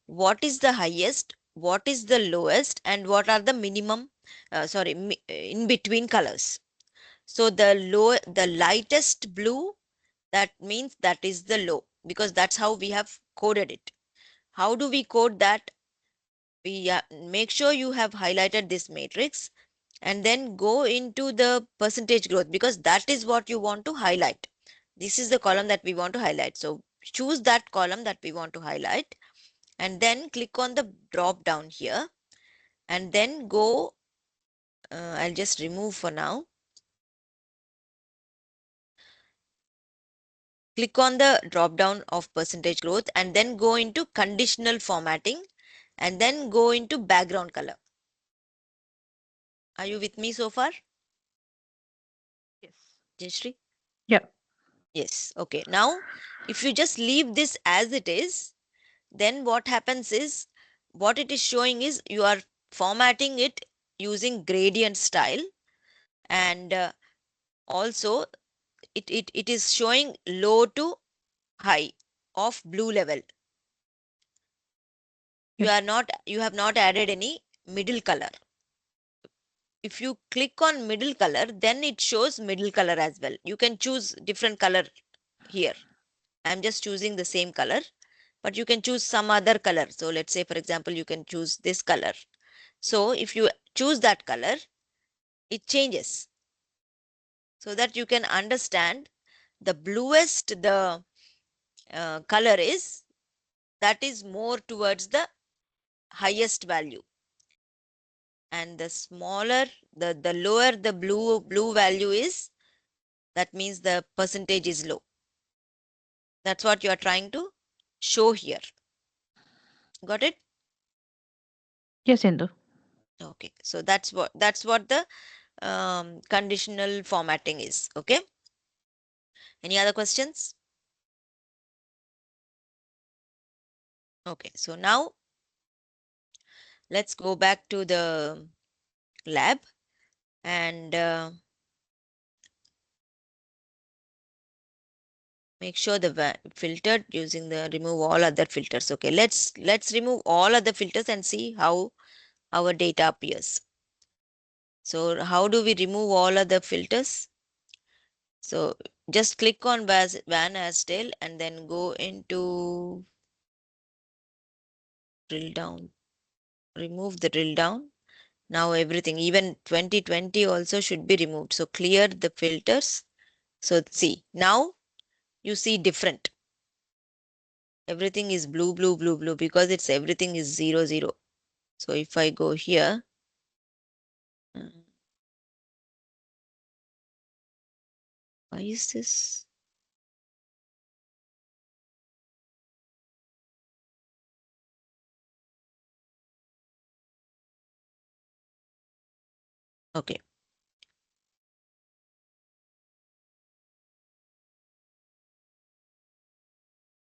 what is the highest, what is the lowest, and what are the minimum, in between colors. So the lightest blue, that means that is the low, because that's how we have coded it. How do we code that? We make sure you have highlighted this matrix, and then go into the percentage growth, because that is what you want to highlight. This is the column that we want to highlight. So choose that column that we want to highlight, and then click on the drop down here, and then go, I'll just remove for now. Click on the drop down of percentage growth, and then go into conditional formatting, and then go into background color. Are you with me so far,
Yes.
Jayashree?
Yeah.
Yes. Okay. Now, if you just leave this as it is, then what happens is, what it is showing is you are formatting it using gradient style, and also it is showing low to high of blue level. You have not added any middle color. If you click on middle color, then it shows middle color as well. You can choose different color here. I'm just choosing the same color, but you can choose some other color. So let's say, for example, you can choose this color. So if you choose that color, it changes, so that you can understand the bluest the color is, that is more towards the highest value, and the smaller, the lower the blue value is, that means the percentage is low. That's what you are trying to show here. Got it?
Yes, Indu.
Okay, so that's what the conditional formatting is. Okay. Any other questions? Okay, so now let's go back to the lab and make sure the filtered using the remove all other filters. Okay, let's remove all other filters and see how our data appears. So how do we remove all other filters? So just click on Van Asdale and then go into drill down, remove the drill down. Now everything, even 2020 also should be removed. So clear the filters. So see, now you see different. Everything is blue, blue, blue, blue because it's everything is 0, 0. So if I go here, why is this? Okay.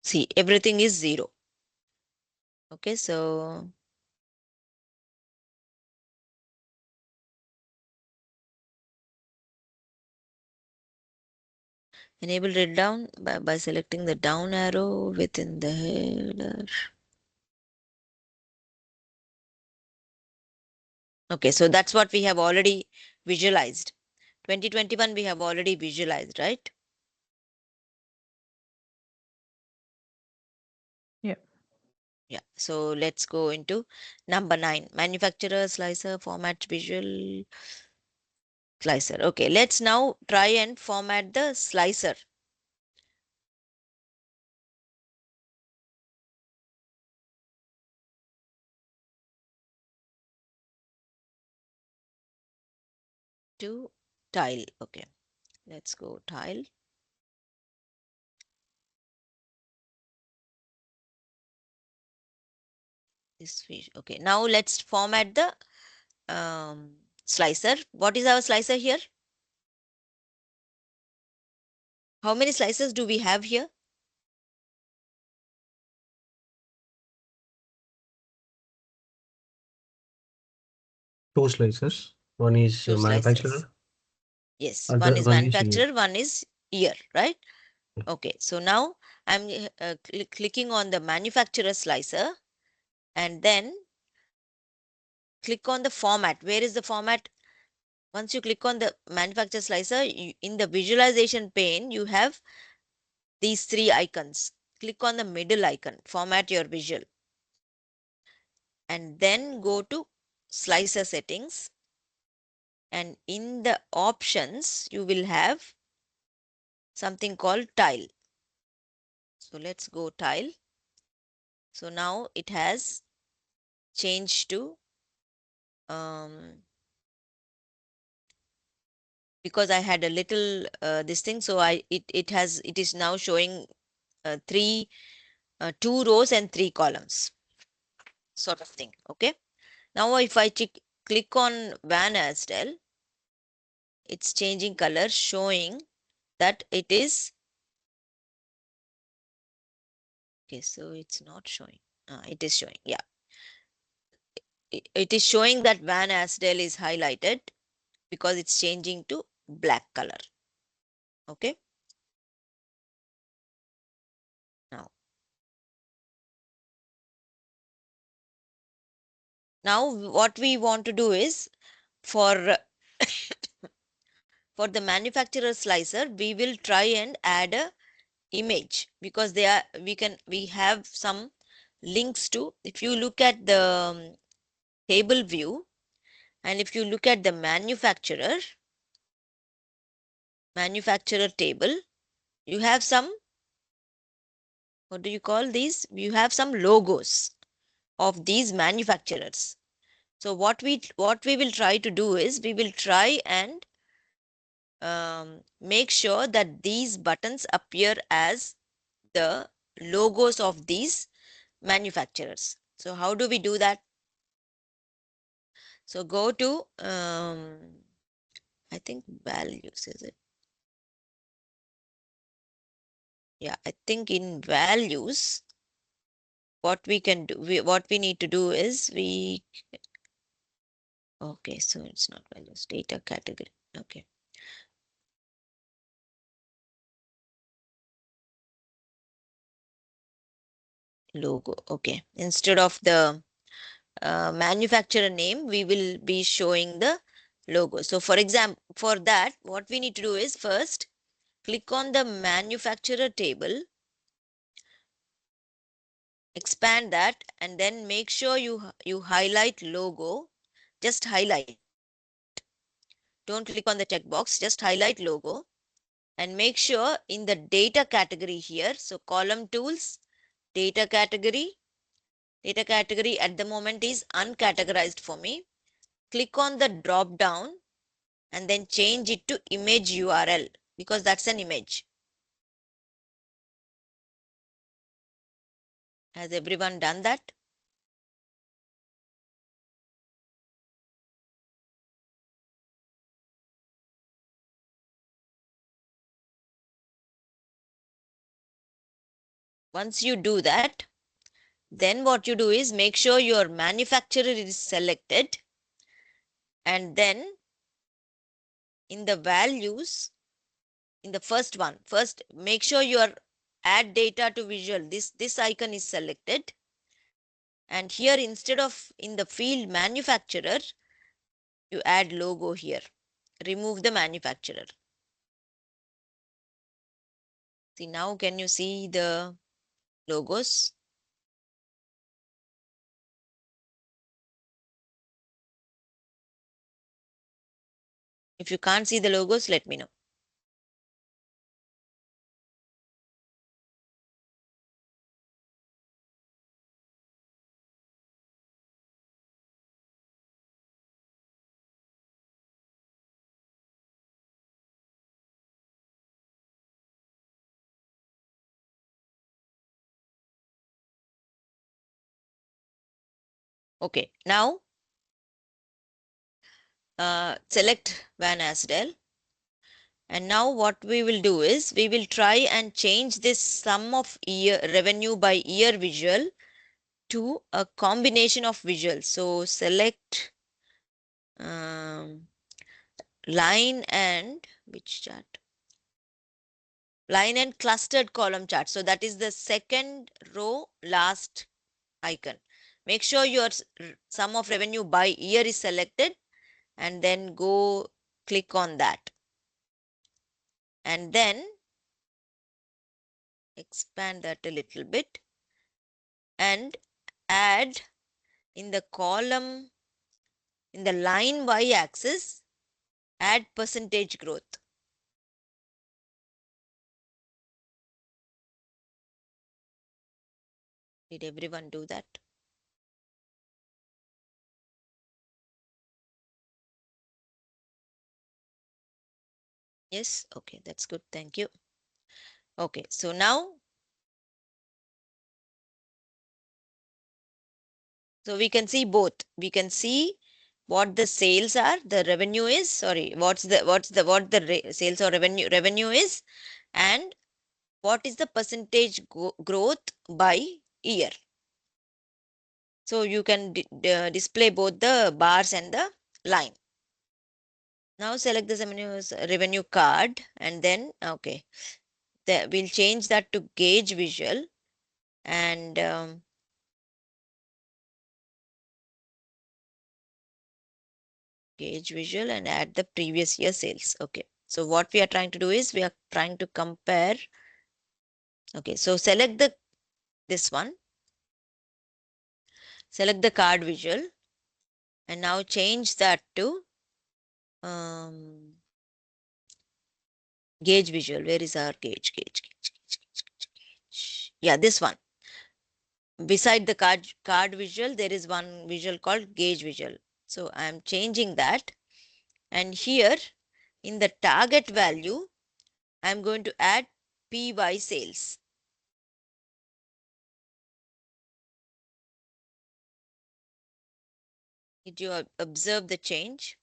See, everything is 0. Okay, so enable read down by selecting the down arrow within the header. Okay, so that's what we have already visualized. 2021 we have already visualized, right?
Yeah.
Yeah, so let's go into number 9, manufacturer slicer format visual slicer. Okay, let's now try and format the slicer. To tile. Okay, let's go tile. This fish. Okay, now let's format the slicer. What is our slicer here? How many slices do we have here?
2 slices. One is
2
manufacturer,
slices. Yes, one
other
is
one is year.
manufacturer, one is year, right?
Yeah.
Okay, so now I'm clicking on the manufacturer slicer and then click on the format. Where is the format? Once you click on the manufacturer slicer, in the visualization pane, you have these 3 icons. Click on the middle icon, format your visual, and then go to slicer settings. And in the options, you will have something called tile. So let's go tile. So now it has changed to because I had a little this thing, so it is now showing 2 rows and 3 columns sort of thing. Okay, now if I click on Van Asdale, it's changing color, showing that it is okay. So it's not showing. It is showing. Yeah, it is showing that Van Asdale is highlighted because it's changing to black color. Okay. Now what we want to do is for for the manufacturer slicer, we will try and add a image because we have some links to. If you look at the table view and if you look at the manufacturer table, you have some, what do you call these? You have some logos of these manufacturers. So what we will try to do is we will try and make sure that these buttons appear as the logos of these manufacturers. So how do we do that? So go to, I think values, is it? Yeah, I think in values, what we can do, what we need to do is okay, so it's not values, data category. Okay. Logo. Okay. Instead of the manufacturer name, we will be showing the logo. So for example, for that, what we need to do is first click on the manufacturer table, expand that, and then make sure you highlight logo. Just highlight. Don't click on the checkbox, just highlight logo and make sure in the data category here. So column tools, data category at the moment is uncategorized for me. Click on the drop down and then change it to image URL because that's an image. Has everyone done that? Once you do that, then what you do is make sure your manufacturer is selected, and then in the values, in the first one, first make sure your add data to visual, this icon is selected, and here instead of in the field manufacturer, you add logo here. Remove the manufacturer. See, now can you see the logos? If you can't see the logos, let me know. Okay, now select Van Asdale. And now what we will do is we will try and change this sum of year revenue by year visual to a combination of visuals. So select line and which chart? Line and clustered column chart. So that is the second row last icon. Make sure your sum of revenue by year is selected and then go click on that. And then expand that a little bit and add in the column, in the line y axis, add percentage growth. Did everyone do that? Yes, okay, that's good, thank you. Okay, so now, so we can see both. We can see what the sales are, the revenue is, sorry, what the sales or revenue is, and what is the percentage growth by year. So you can display both the bars and the line. Now select the revenue card and then, okay, we'll change that to gauge visual and gauge visual and add the previous year sales. Okay, so what we are trying to do is we are trying to compare. Okay, so select this one, select the card visual and now change that to gauge visual. Where is our gauge? Yeah, this one. Beside the card visual, there is one visual called gauge visual. So I am changing that. And here in the target value, I am going to add PY sales. Did you observe the change?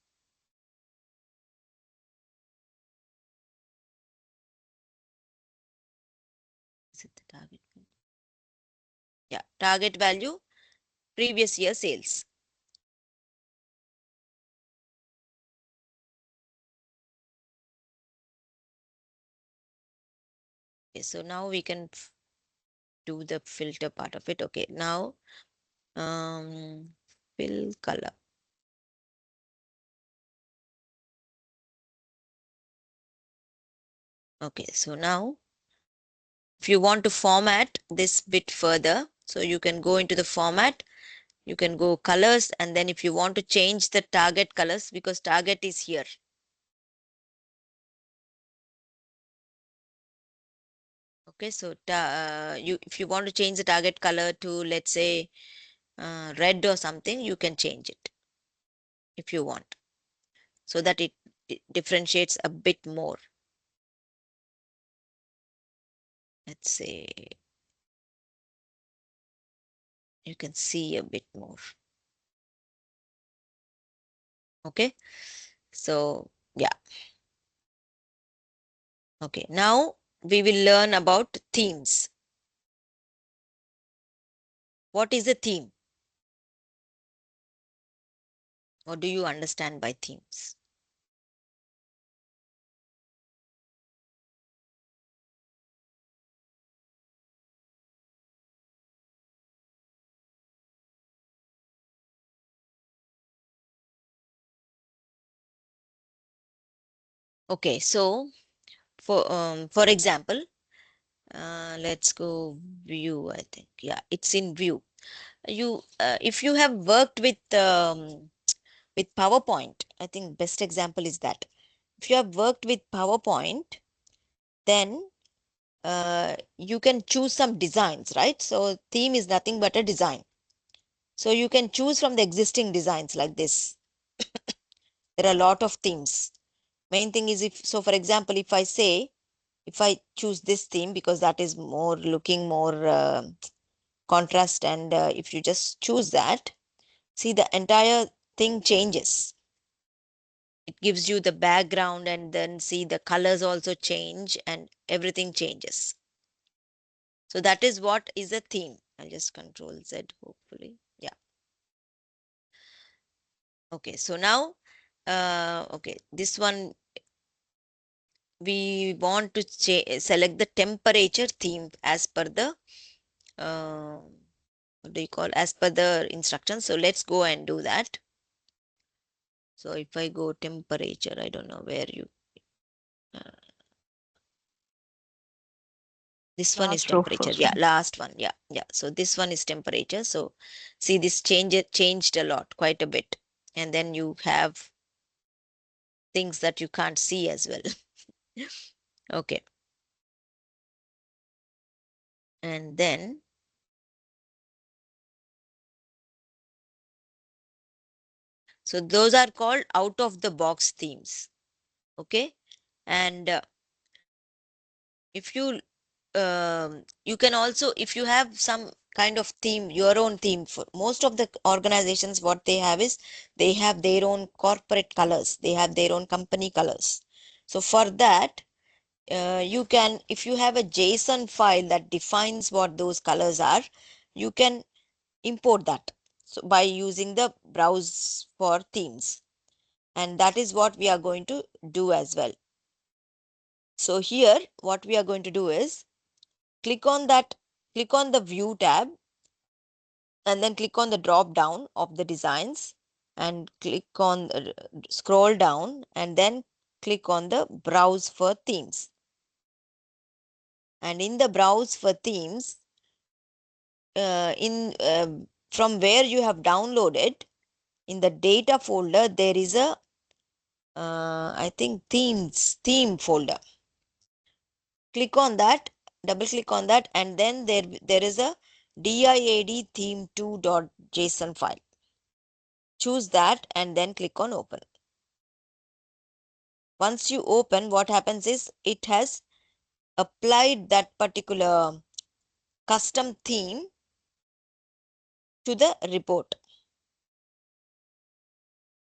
Is it the target? Yeah, target value, previous year sales. Okay, so now we can do the filter part of it. Okay, now fill color. Okay, so now if you want to format this bit further, so you can go into the format, you can go colors, and then if you want to change the target colors, because target is here. Okay, so if you want to change the target color to, let's say, red or something, you can change it if you want, so that it differentiates a bit more. Let's say you can see a bit more. Okay, so yeah. Okay, now we will learn about themes. What is a theme? What do you understand by themes? Okay, so for example, let's go view. I think, yeah, it's in view. You if you have worked with PowerPoint, I think best example is that. If you have worked with PowerPoint, then you can choose some designs, right? So theme is nothing but a design. So you can choose from the existing designs like this. There are a lot of themes. Main thing is, if so, for example, if I choose this theme because that is more looking more contrast, and if you just choose that, see, the entire thing changes. It gives you the background, and then see the colors also change and everything changes. So that is what is a theme. I'll just Control Z, hopefully. Yeah. Okay, so now okay, this one we want to select the temperature theme as per the what do you call, as per the instructions. So let's go and do that. So if I go temperature, I don't know where you this one is
Last row,
temperature.
first
Yeah,
one.
last one. Yeah, yeah. So this one is temperature. So see, this changed a lot, quite a bit. And then you have things that you can't see as well. Okay. And then so those are called out of the box themes. Okay. And if you you can also, if you have some kind of theme, your own theme, for most of the organizations, what they have is they have their own corporate colors, they have their own company colors. So for that, you can, if you have a JSON file that defines what those colors are, you can import that, so by using the browse for themes, and that is what we are going to do as well. So here what we are going to do is click on the view tab, and then click on the drop down of the designs, and click on scroll down, and then click on the browse for themes. And in the browse for themes, from where you have downloaded, in the data folder, there is a I think theme folder. Click on that, double click on that, and then there is a DIAD theme2.json file. Choose that and then click on open. Once you open, what happens is it has applied that particular custom theme to the report.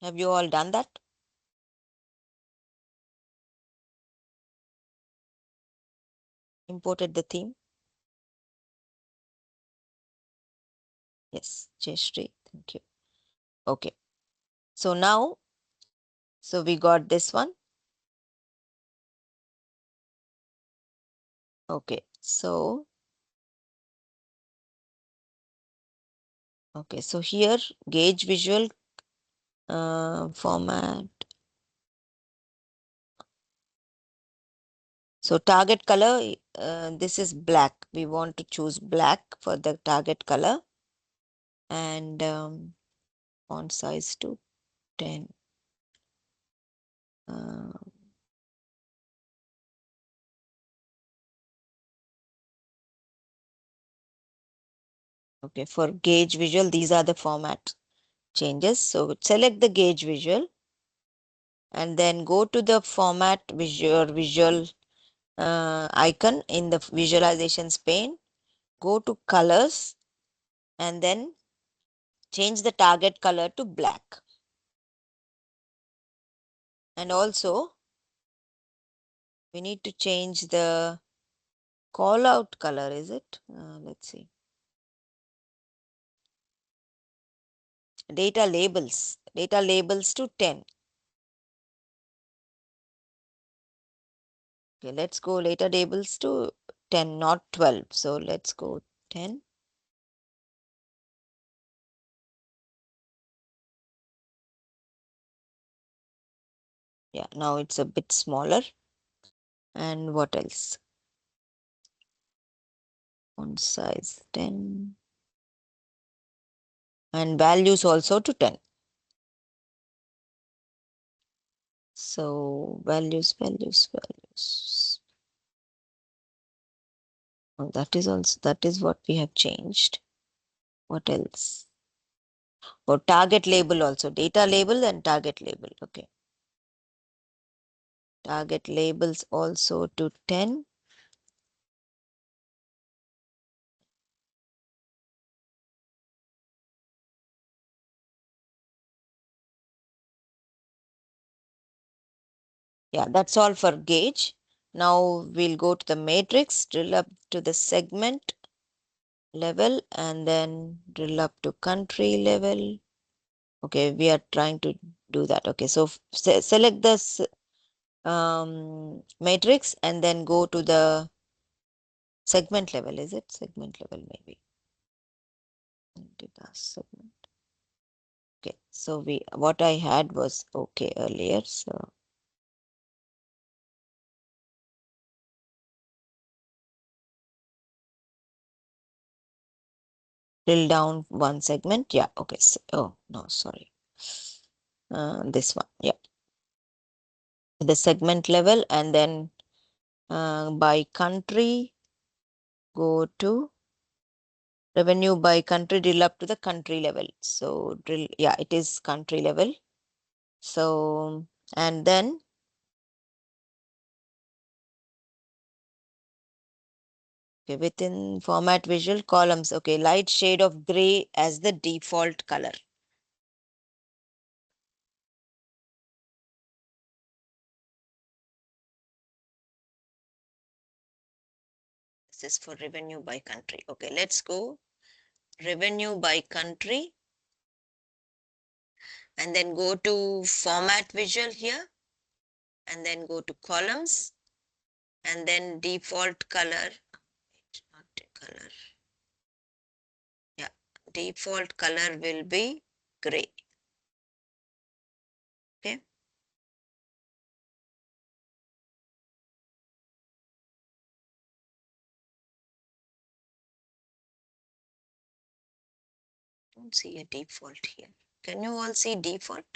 Have you all done that? Imported the theme? Yes, Jayashree, thank you. Okay. So now, so we got this one. Okay, so here gauge visual format. So target color, this is black. We want to choose black for the target color, and font size to 10. Okay, for gauge visual, these are the format changes. So select the gauge visual and then go to the format visual icon in the visualizations pane. Go to colors and then change the target color to black. And also we need to change the call out color, is it? Let's see. Data labels to 10. Okay, let's go data labels to 10, not 12. So let's go 10. Yeah, now it's a bit smaller. And what else? Font size 10. And values also to 10. So values. Oh, that is what we have changed. What else? Oh, target label also. Data label and target label. Okay. Target labels also to 10. Yeah, that's all for gauge. Now we'll go to the matrix, drill up to the segment level and then drill up to country level. Okay, we are trying to do that. Okay, so select this matrix and then go to the segment level. Is it segment level? Maybe data segment. Okay, so what I had was okay earlier. So drill down one segment. Yeah, okay. So, oh no, sorry. This one. Yeah. The segment level and then by country, go to revenue by country, drill up to the country level. So yeah, it is country level. So, and then okay, within format visual columns, okay, light shade of gray as the default color. This is for revenue by country. Okay, let's go revenue by country and then go to format visual here and then go to columns and then default color, not color. Yeah, default color will be gray. Okay. Don't see a default here. Can you all see default?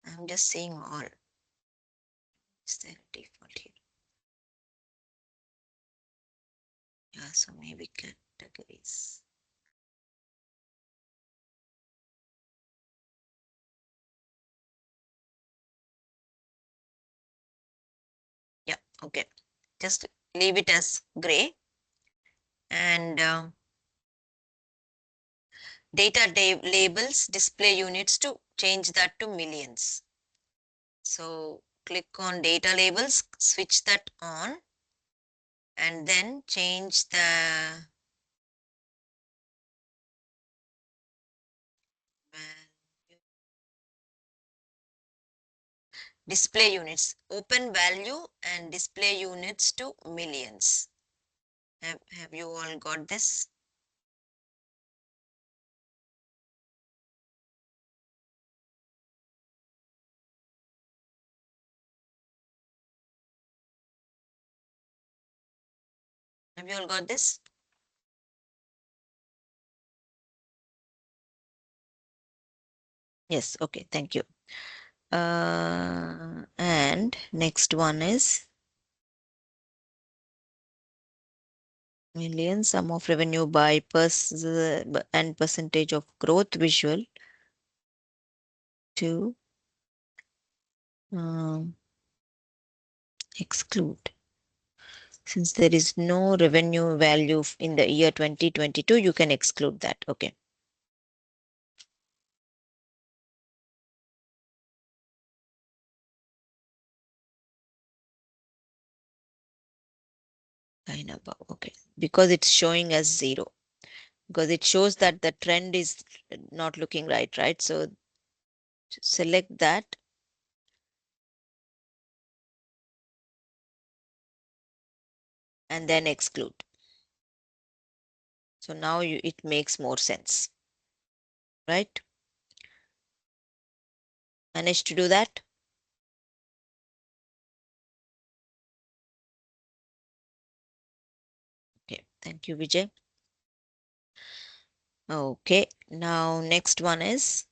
I'm just seeing all. Is there a default here? Yeah, so maybe categories. Yeah, okay. Just leave it as gray. And data labels, display units to change that to millions. So click on data labels, switch that on, and then change the display units, open value and display units to millions. Have you all got this? Have you all got this? Yes, okay, thank you. And next one is million, sum of revenue by and percentage of growth visual to exclude. Since there is no revenue value in the year 2022, you can exclude that. Okay. Line above. Okay. Because it's showing as 0. Because it shows that the trend is not looking right? So select that. And then exclude. So now it makes more sense. Right? Managed to do that? Okay. Thank you, Vijay. Okay. Now next one is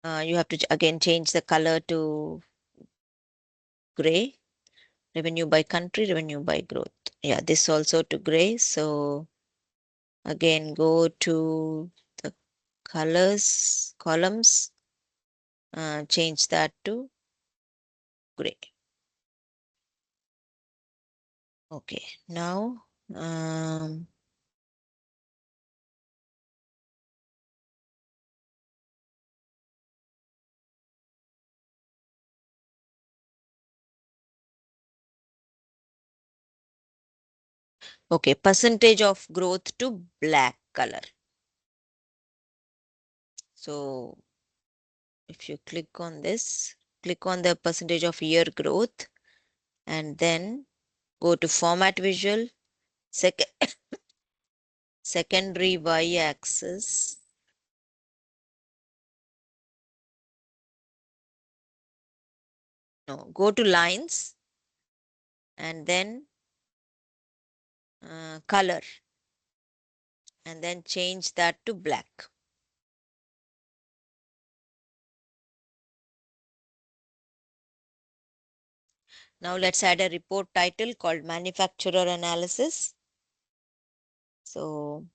you have to again change the color to gray. Revenue by country, revenue by growth. Yeah, this also to gray. So again, go to the columns, change that to gray. Okay, now okay, percentage of growth to black color. So if you click on this, click on the percentage of year growth and then go to format visual, secondary y-axis. No, go to lines and then color and then change that to black. Now let's add a report title called manufacturer analysis. So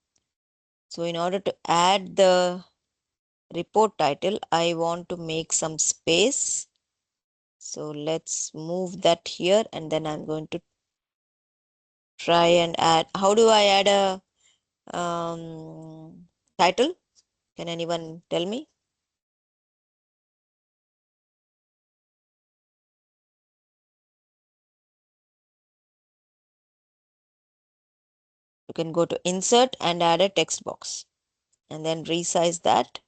in order to add the report title, I want to make some space. So let's move that here and then I'm going to try and add. How do I add a title? Can anyone tell me? You can go to insert and add a text box and then resize that.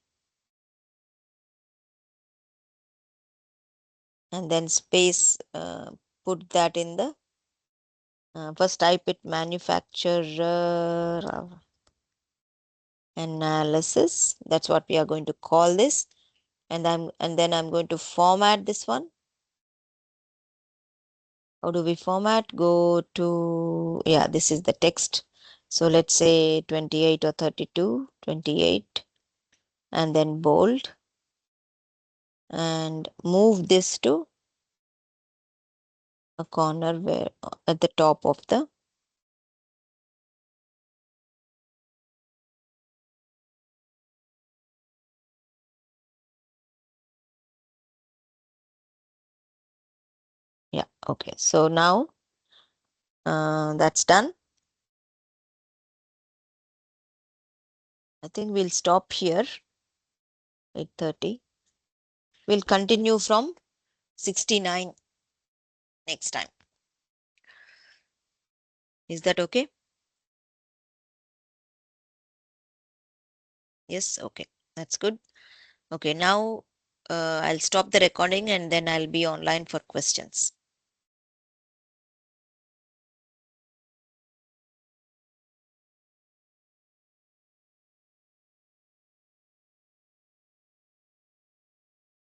And then space, put that in the, first type it manufacturer analysis. That's what we are going to call this. And then I'm going to format this one. How do we format? Go to, yeah, this is the text. So let's say 28 or 32, 28, and then bold. And move this to a corner where at the top of the yeah, okay. So now that's done. I think we'll stop here. 8:30. We'll continue from 69 next time. Is that okay? Yes, okay. That's good. Okay, now I'll stop the recording and then I'll be online for questions.